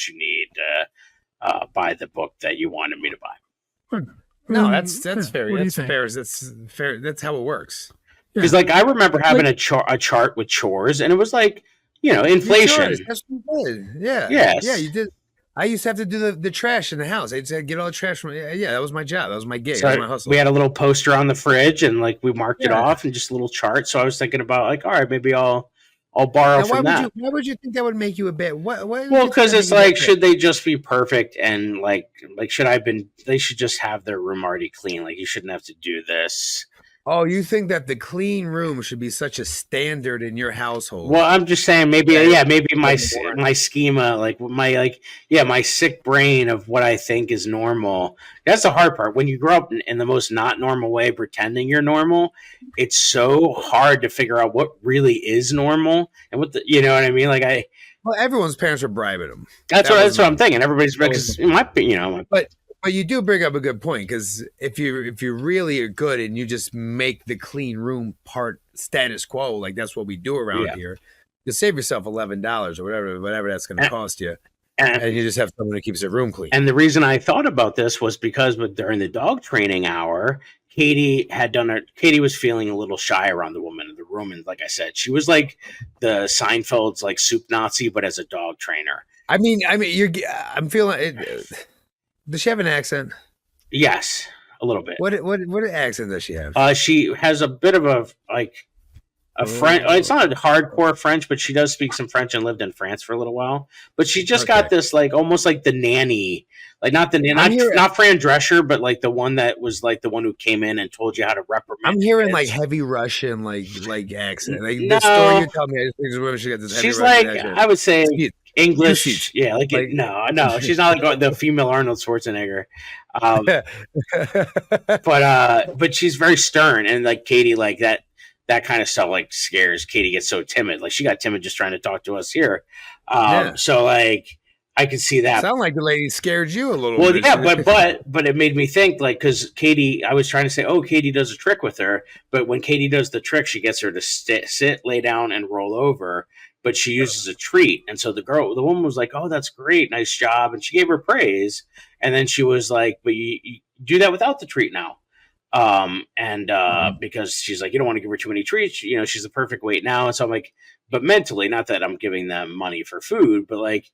you need to buy the book that you wanted me to buy. No, that's fair. That's fair. That's fair. That's how it works. Because like I remember having a chart with chores, and it was like, inflation. That's what you did. Yeah. Yes. Yeah, you did. I used to have to do the trash in the house. I just had to get all the trash from. Yeah, that was my job. That was my gig. So that was my hustle. We had a little poster on the fridge, and like we marked it off, and just a little chart. So I was thinking about like, all right, maybe I'll borrow from that. Why would you think that would make you a bit? Well, because it's like, should they just be perfect and like they should just have their room already clean. Like you shouldn't have to do this. Oh, you think that the clean room should be such a standard in your household? Well, I'm just saying maybe my schema, like my sick brain of what I think is normal. That's the hard part. When you grow up in the most not normal way, pretending you're normal, it's so hard to figure out what really is normal and what you know what I mean? Like well, everyone's parents are bribing them. That's what I'm thinking. Everybody's because it might be, But you do bring up a good point, because if you really are good and you just make the clean room part status quo, like that's what we do around here, you save yourself $11 or whatever that's going to cost you, and you just have someone who keeps their room clean. And the reason I thought about this was because during the dog training hour, Katie was feeling a little shy around the woman in the room, and like I said, she was like the Seinfeld's like soup Nazi, but as a dog trainer. I'm feeling it. Does she have an accent? Yes, a little bit. What accent does she have? She has a bit of a French. It's not a hardcore French, but she does speak some French and lived in France for a little while. But she just got this like almost like the nanny, like not Fran Drescher, but like the one that was like the one who came in and told you how to reprimand. I'm hearing kids. like heavy Russian like accent. Like No. the story you tell me, I just think she got this. Heavy She's Russian like accent. I would say English. Seats. Yeah, like no, she's not like the female Arnold Schwarzenegger. But she's very stern, and like Katie, like that kind of stuff like scares Katie. Gets so timid. Like she got timid just trying to talk to us here. So like I could see that. Sound like the lady scared you a little bit. Well, yeah, but it made me think like because Katie, I was trying to say, oh, Katie does a trick with her, but when Katie does the trick, she gets her to sit, lay down, and roll over. But she uses a treat, and so the woman was like, "Oh, that's great, nice job," and she gave her praise. And then she was like, "But you do that without the treat now." Because she's like, you don't want to give her too many treats, you know, she's the perfect weight now. And so I'm like, but mentally, not that I'm giving them money for food, but like,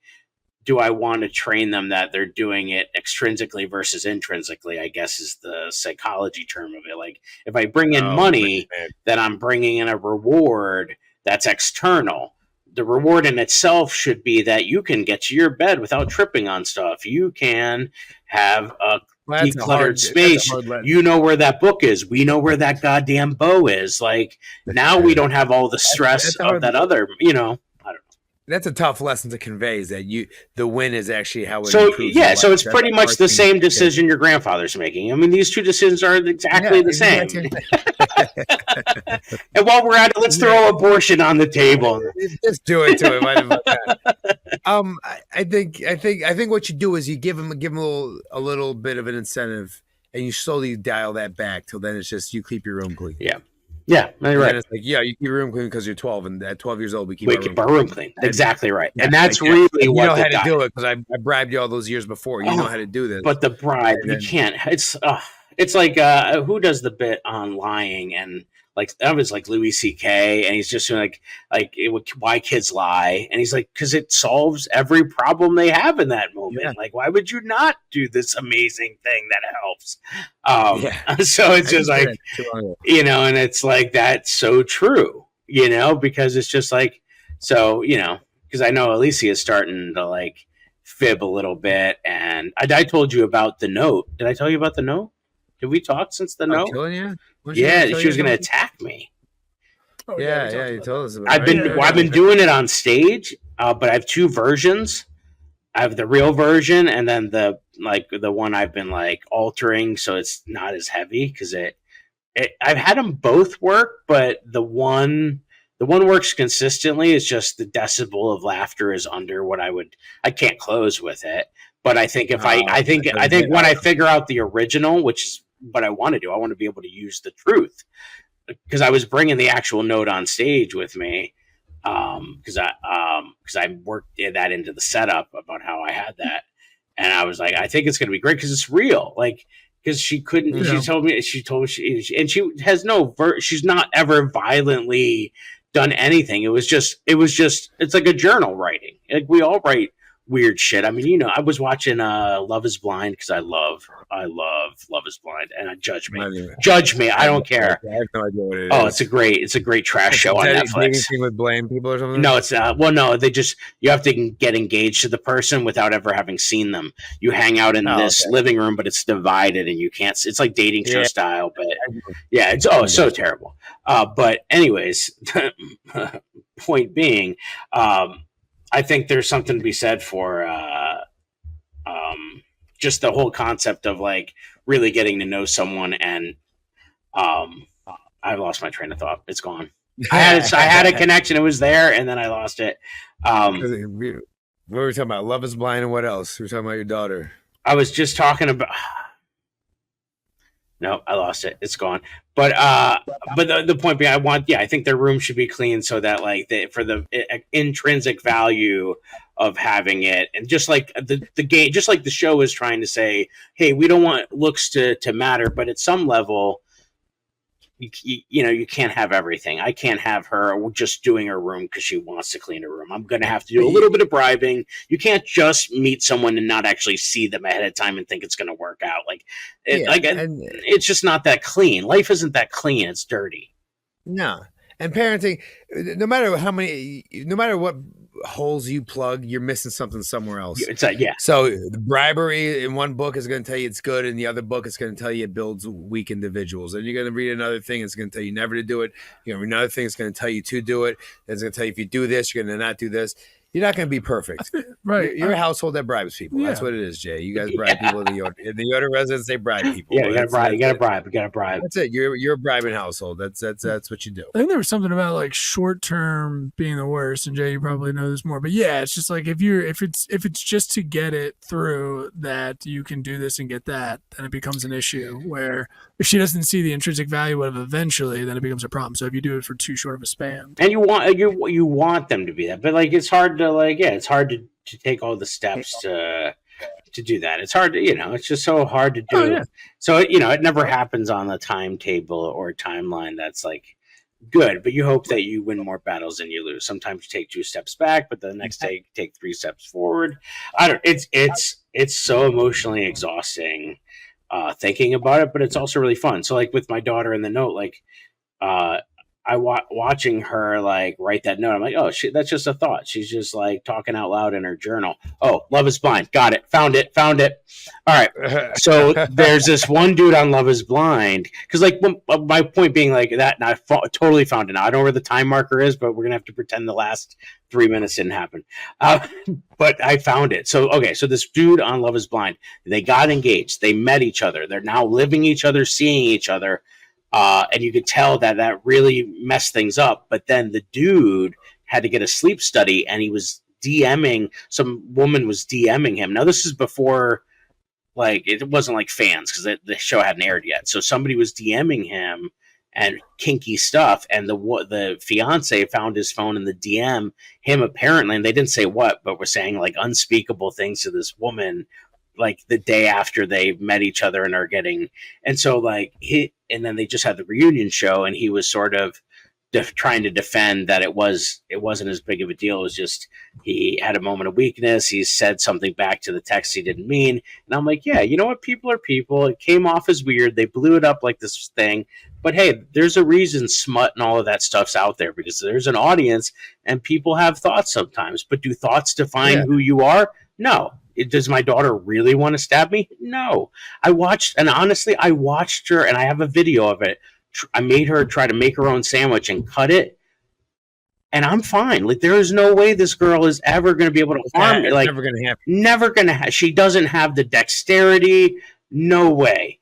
do I want to train them that they're doing it extrinsically versus intrinsically, I guess is the psychology term of it. Like if I bring in money, then I'm bringing in a reward that's external. The reward in itself should be that you can get to your bed without tripping on stuff. You can have a decluttered space. You know where that book is. We know where that goddamn bow is. Like now we don't have all the stress of that other, you know, I don't know. That's a tough lesson to convey is that the win is actually how it so it's pretty much the same decision your grandfather's making. I mean, these two decisions are exactly the same. And while we're at it, let's throw abortion on the table. Just do it to him. I think what you do is you give him a little bit of an incentive, and you slowly dial that back till then it's just you keep your room clean. Yeah, right. It's like, you keep your room clean because you're 12, and at 12 years old, we keep our room clean. Exactly right. And that's really what you know how to do it because I bribed you all those years before. You know how to do this. But the bribe, you can't. It's like who does the bit on lying and like that was like Louis C.K. and he's just doing why kids lie, and he's like because it solves every problem they have in that moment. Like why would you not do this amazing thing that helps? So it's just like you know, and it's like that's so true, you know, because it's just like so you know because I know Alicia is starting to like fib a little bit, and I told you about the note. Did I tell you about the note? Did we talk since the note? She was going to attack me. Oh, yeah, you told us about it. I've been doing it on stage, but I have two versions. I have the real version, and then the one I've been like altering so it's not as heavy because I've had them both work, but the one works consistently. It's just the decibel of laughter is under what I can't close with it. But I think I think when I figure out the original, which is what I want to do, I want to be able to use the truth because I was bringing the actual note on stage with me because I worked that into the setup about how I had that, and I was like, I think it's going to be great because it's real, like because she couldn't. Yeah. She told me, and she has she's not ever violently done anything. It was just it's like a journal writing. Like we all write weird shit. I mean, you know, I was watching Love Is Blind because I love Love Is Blind, and judge me. I don't care. I have no idea what it is. Oh, it's a great trash show on Netflix. With blame people or something? No, it's no. You have to get engaged to the person without ever having seen them. You hang out in this living room, but it's divided, and you can't. It's like dating show style, but yeah, it's so terrible. But anyways, point being, I think there's something to be said for just the whole concept of like really getting to know someone. And I've lost my train of thought. It's gone. I had a connection. It was there, and then I lost it. What were we talking about? Love Is Blind, and what else? We were talking about your daughter. I was just talking about. No, I lost it. It's gone. But the point being, I think their room should be clean so that like for the intrinsic value of having it, and just like the game, just like the show is trying to say, hey, we don't want looks to matter, but at some level, you can't have everything. I can't have her just doing her room because she wants to clean her room. I'm going to have to do a little bit of bribing. You can't just meet someone and not actually see them ahead of time and think it's going to work out. It's just not that clean. Life isn't that clean. It's dirty. No. And parenting, no matter what holes you plug, you're missing something somewhere else. So the bribery in one book is going to tell you it's good, and the other book is going to tell you it builds weak individuals. And you're going to read another thing, it's going to tell you never to do it. You're going to read another thing, it's going to tell you to do it. It's going to tell you if you do this, you're going to not do this. You're not going to be perfect. Right. You're a household that bribes people. Yeah. That's what it is, Jay. You guys bribe people in the Yoder residence. They bribe people. Yeah, you got to bribe. You got to bribe. That's it. You're a bribing household. That's what you do. I think there was something about like short term being the worst, and Jay, you probably know this more. But yeah, it's just like if it's just to get it through that you can do this and get that, then it becomes an issue. Where if she doesn't see the intrinsic value of it eventually, then it becomes a problem. So if you do it for too short of a span, and you want them to be that, but like it's hard to it's hard to take all the steps to do that. It's hard to, it's just so hard to do. Oh, yeah. So, it never happens on the timetable or timeline that's like good, but you hope that you win more battles than you lose. Sometimes you take 2 steps back, but the next day you take 3 steps forward. It's so emotionally exhausting thinking about it, but it's also really fun. So like with my daughter in the note, like, watching her like write that note, I'm like, oh shit, that's just a thought. She's just like talking out loud in her journal. Oh, Love is Blind. Got it. Found it. All right. So there's this one dude on Love is Blind. Cause like my point being like that, and I totally found it now. I don't know where the time marker is, but we're going to have to pretend the last 3 minutes didn't happen. But I found it. So, okay. So this dude on Love is Blind, they got engaged. They met each other. They're now living each other, seeing each other. And you could tell that really messed things up. But then the dude had to get a sleep study, and he was some woman was DMing him. Now, this is before, like, it wasn't like fans because the show hadn't aired yet. So somebody was DMing him and kinky stuff. And the fiance found his phone in the DM him apparently, and they didn't say what, but were saying like unspeakable things to this woman like the day after they met each other and are getting, and so like and then they just had the reunion show, and he was sort of trying to defend that it wasn't as big of a deal. It was just he had a moment of weakness. He said something back to the text he didn't mean, and I'm like, yeah, you know what? People are people. It came off as weird. They blew it up like this thing, but hey, there's a reason smut and all of that stuff's out there because there's an audience and people have thoughts sometimes. But do thoughts define who you are? No. Does my daughter really want to stab me? No. I watched her, and I have a video of it. I made her try to make her own sandwich and cut it, and I'm fine. Like, there is no way this girl is ever going to be able to harm me. Like, never going to happen. Never going to. She doesn't have the dexterity. No way.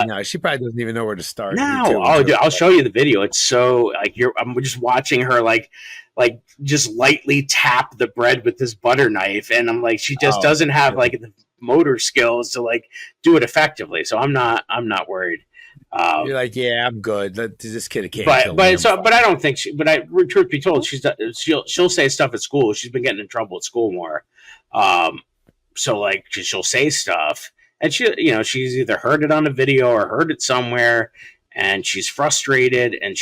No, she probably doesn't even know where to start. No, dude, I'll show you the video. It's so like I'm just watching her like just lightly tap the bread with this butter knife, and I'm like, she just doesn't have like the motor skills to like do it effectively. So I'm not worried. You're like, yeah, I'm good. This kid can't. But I don't think truth be told, she'll say stuff at school. She's been getting in trouble at school more. So like she'll say stuff. And she's either heard it on a video or heard it somewhere, and she's frustrated, and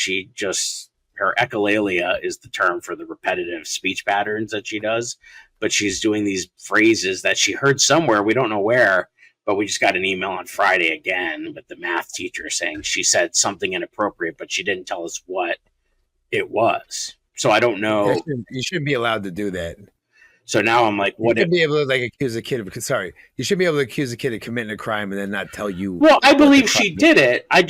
her echolalia is the term for the repetitive speech patterns that she does. But she's doing these phrases that she heard somewhere, we don't know where, but we just got an email on Friday again with the math teacher saying she said something inappropriate, but she didn't tell us what it was. So I don't know. You shouldn't be allowed to do that. So now I'm like, what? You should be able to like accuse a kid of. Sorry, you should be able to accuse a kid of committing a crime and then not tell you. Well, I believe she did it. I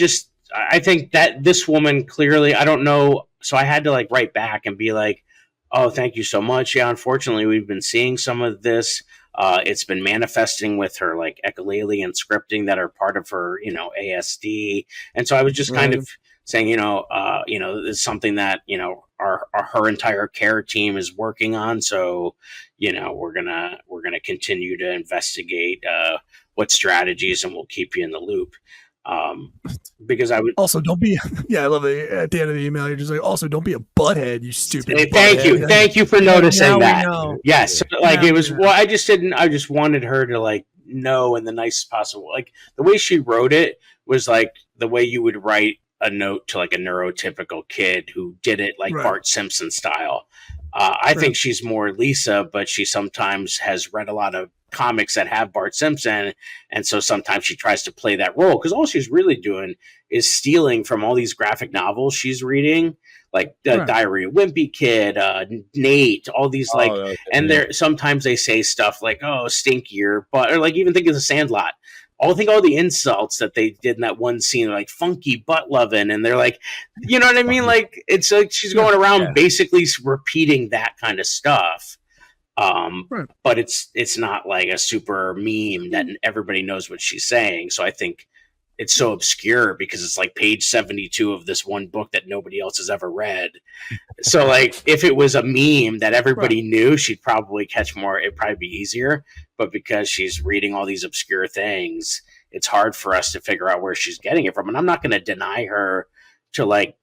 think that this woman clearly, I don't know. So I had to like write back and be like, oh, thank you so much. Yeah, unfortunately, we've been seeing some of this. It's been manifesting with her like echolalia and scripting that are part of her, ASD. And so I was just kind of saying, it's something that, her entire care team is working on. So, we're gonna continue to investigate what strategies, and we'll keep you in the loop. Because I would also don't be. Yeah, I love it. At the end of the email, you're just like, also don't be a butthead, you stupid. Hey, thank you for noticing that. Yes, it was. Well, I just wanted her to like know in the nicest possible. Like the way she wrote it was like the way you would write a note to like a neurotypical kid who did it like Right. Bart Simpson style. I think she's more Lisa, but she sometimes has read a lot of comics that have Bart Simpson, and so sometimes she tries to play that role because all she's really doing is stealing from all these graphic novels she's reading, like Right. Diary of a Wimpy Kid, Nate, all these and there sometimes they say stuff like "oh, stinkier," but or like even think of the Sandlot. I think all the insults that they did in that one scene, like funky butt loving, and they're like, you know what I mean? Like it's like she's going around basically repeating that kind of stuff. Right. But it's not like a super meme that everybody knows what she's saying. So I think it's so obscure because it's like page 72 of this one book that nobody else has ever read. So like if it was a meme that everybody knew, she'd probably catch more. It'd probably be easier. But because she's reading all these obscure things, it's hard for us to figure out where she's getting it from. And I'm not going to deny her to like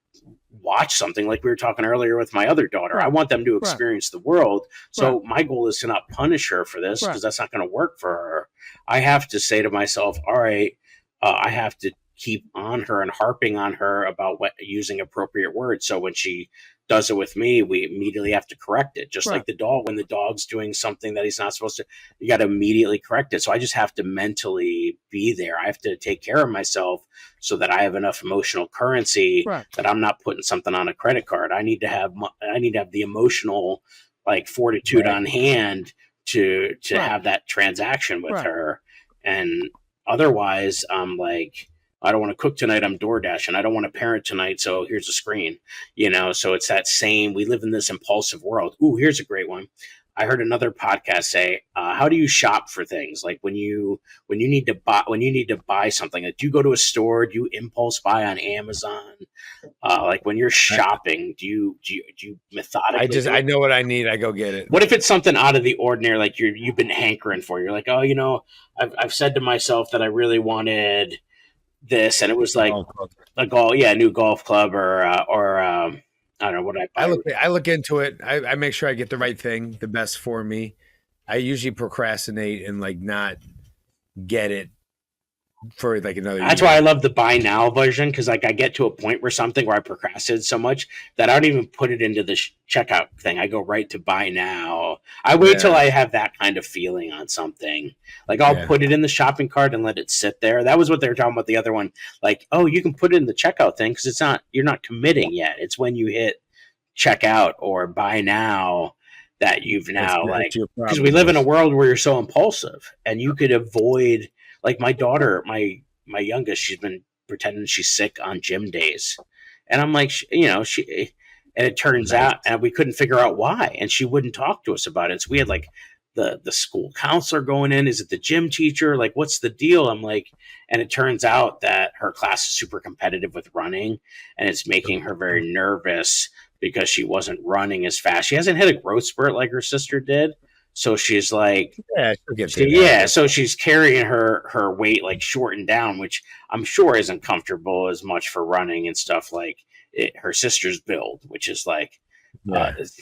watch something like we were talking earlier with my other daughter. I want them to experience the world. So my goal is to not punish her for this because that's not going to work for her. I have to say to myself, all right, I have to keep on her and harping on her about using appropriate words. So when she does it with me, we immediately have to correct it. Just like the dog, when the dog's doing something that he's not supposed to, you got to immediately correct it. So I just have to mentally be there. I have to take care of myself so that I have enough emotional currency that I'm not putting something on a credit card. I need to have the emotional like fortitude on hand to have that transaction with her. And otherwise, I'm like, I don't want to cook tonight. I'm DoorDash, and I don't want to parent tonight. So here's a screen, so it's that same, we live in this impulsive world. Ooh, here's a great one. I heard another podcast say, how do you shop for things? Like when you need to buy something, like do you go to a store? Do you impulse buy on Amazon? Like when you're shopping, do you methodically? I know what I need. I go get it. What if it's something out of the ordinary, like you've been hankering for? You're like, oh, I've said to myself that I really wanted this, and it was like a new golf club or I don't know what I look into it. I make sure I get the right thing, the best for me. I usually procrastinate and like not get it for like another That's year. why I love the buy now version, because like I get to a point where I procrastinated so much that I don't even put it into the checkout thing. I go right to buy now. I wait till I have that kind of feeling on something. Like I'll put it in the shopping cart and let it sit there. That was what they were talking about the other one. Like, oh, you can put it in the checkout thing because you're not committing yet. It's when you hit checkout or buy now that you've now because we live in a world where you're so impulsive and you could avoid. Like my daughter, my youngest, she's been pretending she's sick on gym days. And I'm like, and it turns out, and we couldn't figure out why. And she wouldn't talk to us about it. So we had like the school counselor going in. Is it the gym teacher? Like, what's the deal? I'm like, and it turns out that her class is super competitive with running. And it's making her very nervous because she wasn't running as fast. She hasn't hit a growth spurt like her sister did. So she's like, so she's carrying her weight like shortened down, which I'm sure isn't comfortable as much for running and stuff like her sister's build, which is like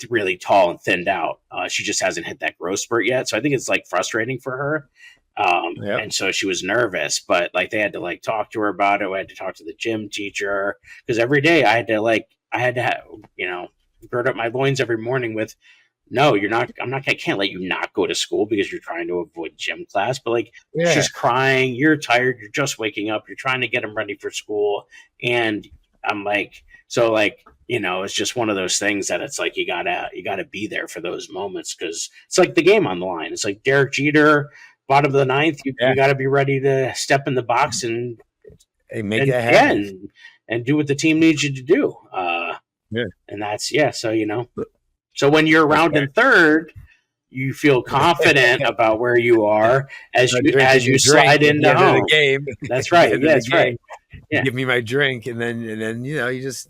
really tall and thinned out. She just hasn't hit that growth spurt yet. So I think it's like frustrating for her. And so she was nervous, but like they had to like talk to her about it. We had to talk to the gym teacher because every day I had to have, gird up my loins every morning with, no, you're not. I can't let you not go to school because you're trying to avoid gym class. But like, she's crying. You're tired. You're just waking up. You're trying to get them ready for school. And I'm like, so like, it's just one of those things that it's like you gotta be there for those moments because it's like the game on the line. It's like Derek Jeter, bottom of the ninth. You got to be ready to step in the box and make that happen and do what the team needs you to do. And that's So So when you're around in third, you feel confident about where you are as you slide into home. The game. That's right. Yeah, that's right. Yeah. Give me my drink, and then you just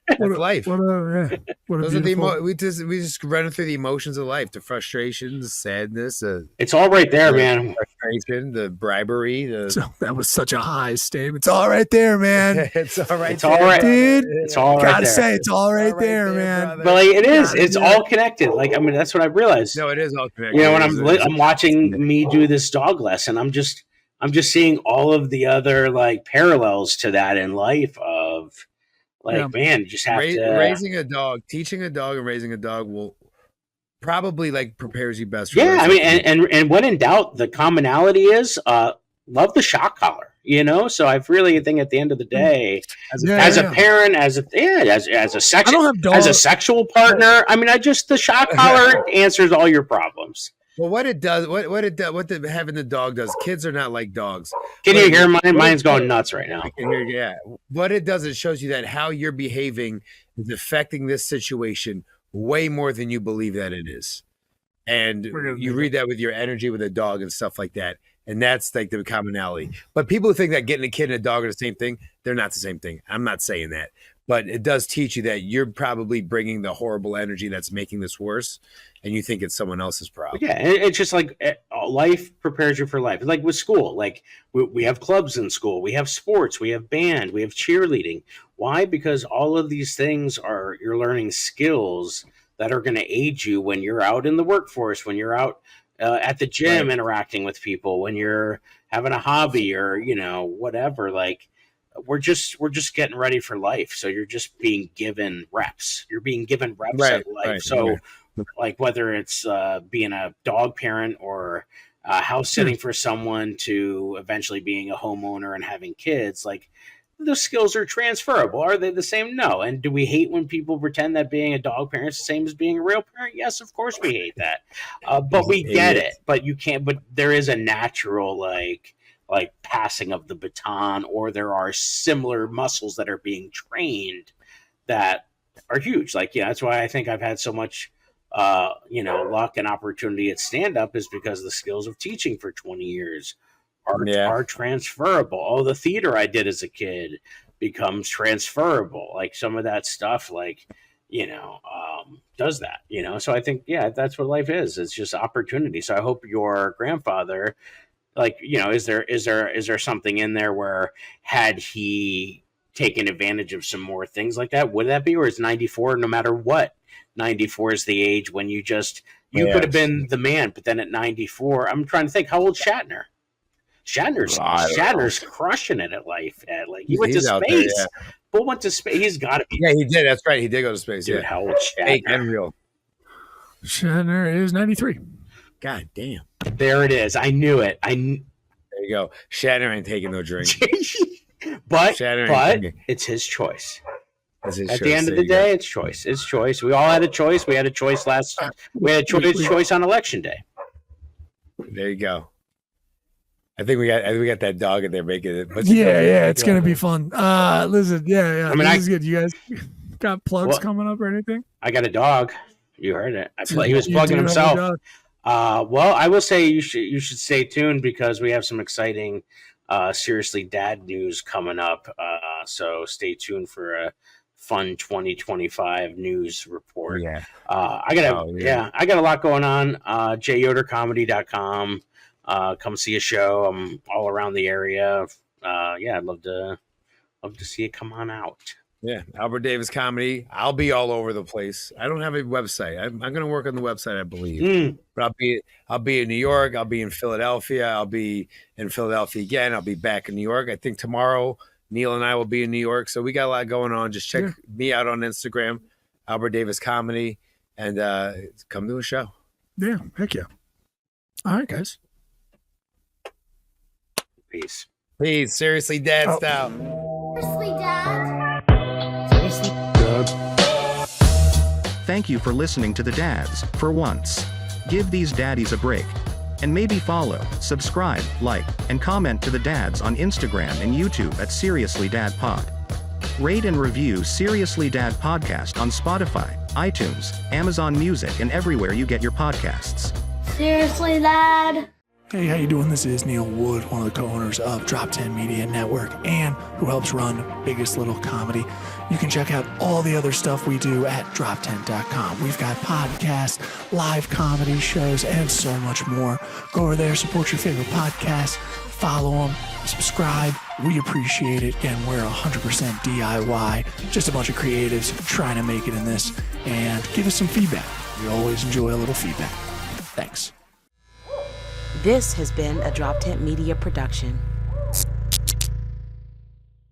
that's life. Those are we just running through the emotions of life, the frustrations, the sadness. It's all right there, man. Frustration, the bribery. That was such a high statement. It's all right there, man. It's all right. It's all right, dude. It's all right. Gotta say, it's all right there, man. Brother. But like it is. It's all connected. Like I mean, that's what I realized. No, it is all connected. When I'm watching me do this dog lesson, I'm just seeing all of the other like parallels to that in life of Like, man, you just have to raising a dog, teaching a dog, and raising a dog will probably like prepares you best. Yeah, I mean, and when in doubt, the commonality is love the shock collar. You know, so I really think at the end of the day, as a parent, as a sexual partner, I mean, the shock collar answers all your problems. Well, what it does, having the dog does, kids are not like dogs. Can you hear mine? Mine's going nuts right now. I can hear, yeah. What it does, it shows you that how you're behaving is affecting this situation way more than you believe that it is. And you read that with your energy with a dog and stuff like that. And that's like the commonality. But people who think that getting a kid and a dog are the same thing, they're not the same thing. I'm not saying that. But it does teach you that you're probably bringing the horrible energy that's making this worse, and you think it's someone else's problem. Yeah, it's just like life prepares you for life. Like with school, like we have clubs in school, we have sports, we have band, we have cheerleading. Why? Because all of these things you're learning skills that are going to aid you when you're out in the workforce, when you're out at the gym interacting with people, when you're having a hobby or, you know, whatever. Like we're just getting ready for life. So you're just being given reps. You're being given reps at life. So like whether it's being a dog parent or house sitting for someone to eventually being a homeowner and having kids, like those skills are transferable. Are they the same? No. And do we hate when people pretend that being a dog parent is the same as being a real parent? Yes, of course we hate that. But we get it. But you can't. But there is a natural like passing of the baton, or there are similar muscles that are being trained that are huge. Like, yeah, that's why I think I've had so much luck and opportunity at stand up, is because the skills of teaching for 20 years are transferable. All the theater I did as a kid becomes transferable. Like some of that stuff, like, does that, So I think, that's what life is. It's just opportunity. So I hope your grandfather, like, is there something in there where had he taken advantage of some more things like that, would that be, or is 94, no matter what, 94 is the age when you could have been the man, but then at 94, I'm trying to think, how old's Shatner? Shatner's crushing it at life. He went to space. There, Bull went to space. He's got to be. Yeah, he did. That's right. He did go to space. Dude, how old Shatner? Fake and real. Shatner is 93. God damn. There it is. I knew it. There you go. Shatner ain't taking no drink. but it's his choice. At the end of the day, it's choice. It's choice. We all had a choice. We had a choice we had a choice on election day. There you go. I think we got that dog in there making it. It's gonna be fun. Listen, I mean, this is good. You guys got plugs coming up or anything? I got a dog. You heard it. He was plugging himself. Well, I will say you should stay tuned because we have some exciting Seriously Dad news coming up. So stay tuned for a fun 2025 news report. Yeah. I got a lot going on. JayYoderComedy.com. Come see a show. I'm all around the area. I'd love to see it. Come on out. Yeah, Albert Davis Comedy. I'll be all over the place. I don't have a website. I'm going to work on the website, I believe. But I'll be in New York. I'll be in Philadelphia. I'll be in Philadelphia again. I'll be back in New York. I think tomorrow Neil and I will be in New York. So we got a lot going on. Just check me out on Instagram, Albert Davis Comedy, and come to a show. Yeah, heck yeah. All right, guys. Peace. Seriously, Dad style. Seriously, Dad. Thank you for listening to the Dads. For once, give these daddies a break. And maybe follow, subscribe, like, and comment to the Dads on Instagram and YouTube at SeriouslyDadPod. Rate and review Seriously Dad Podcast on Spotify, iTunes, Amazon Music, and everywhere you get your podcasts. Seriously, Dad. Hey, how you doing? This is Neil Wood, one of the co-owners of Drop 10 Media Network and who helps run Biggest Little Comedy. You can check out all the other stuff we do at drop10.com. We've got podcasts, live comedy shows, and so much more. Go over there, support your favorite podcasts, follow them, subscribe. We appreciate it. Again, we're 100% DIY, just a bunch of creatives trying to make it in this, and give us some feedback. We always enjoy a little feedback. Thanks. This has been a Drop 10 Media production.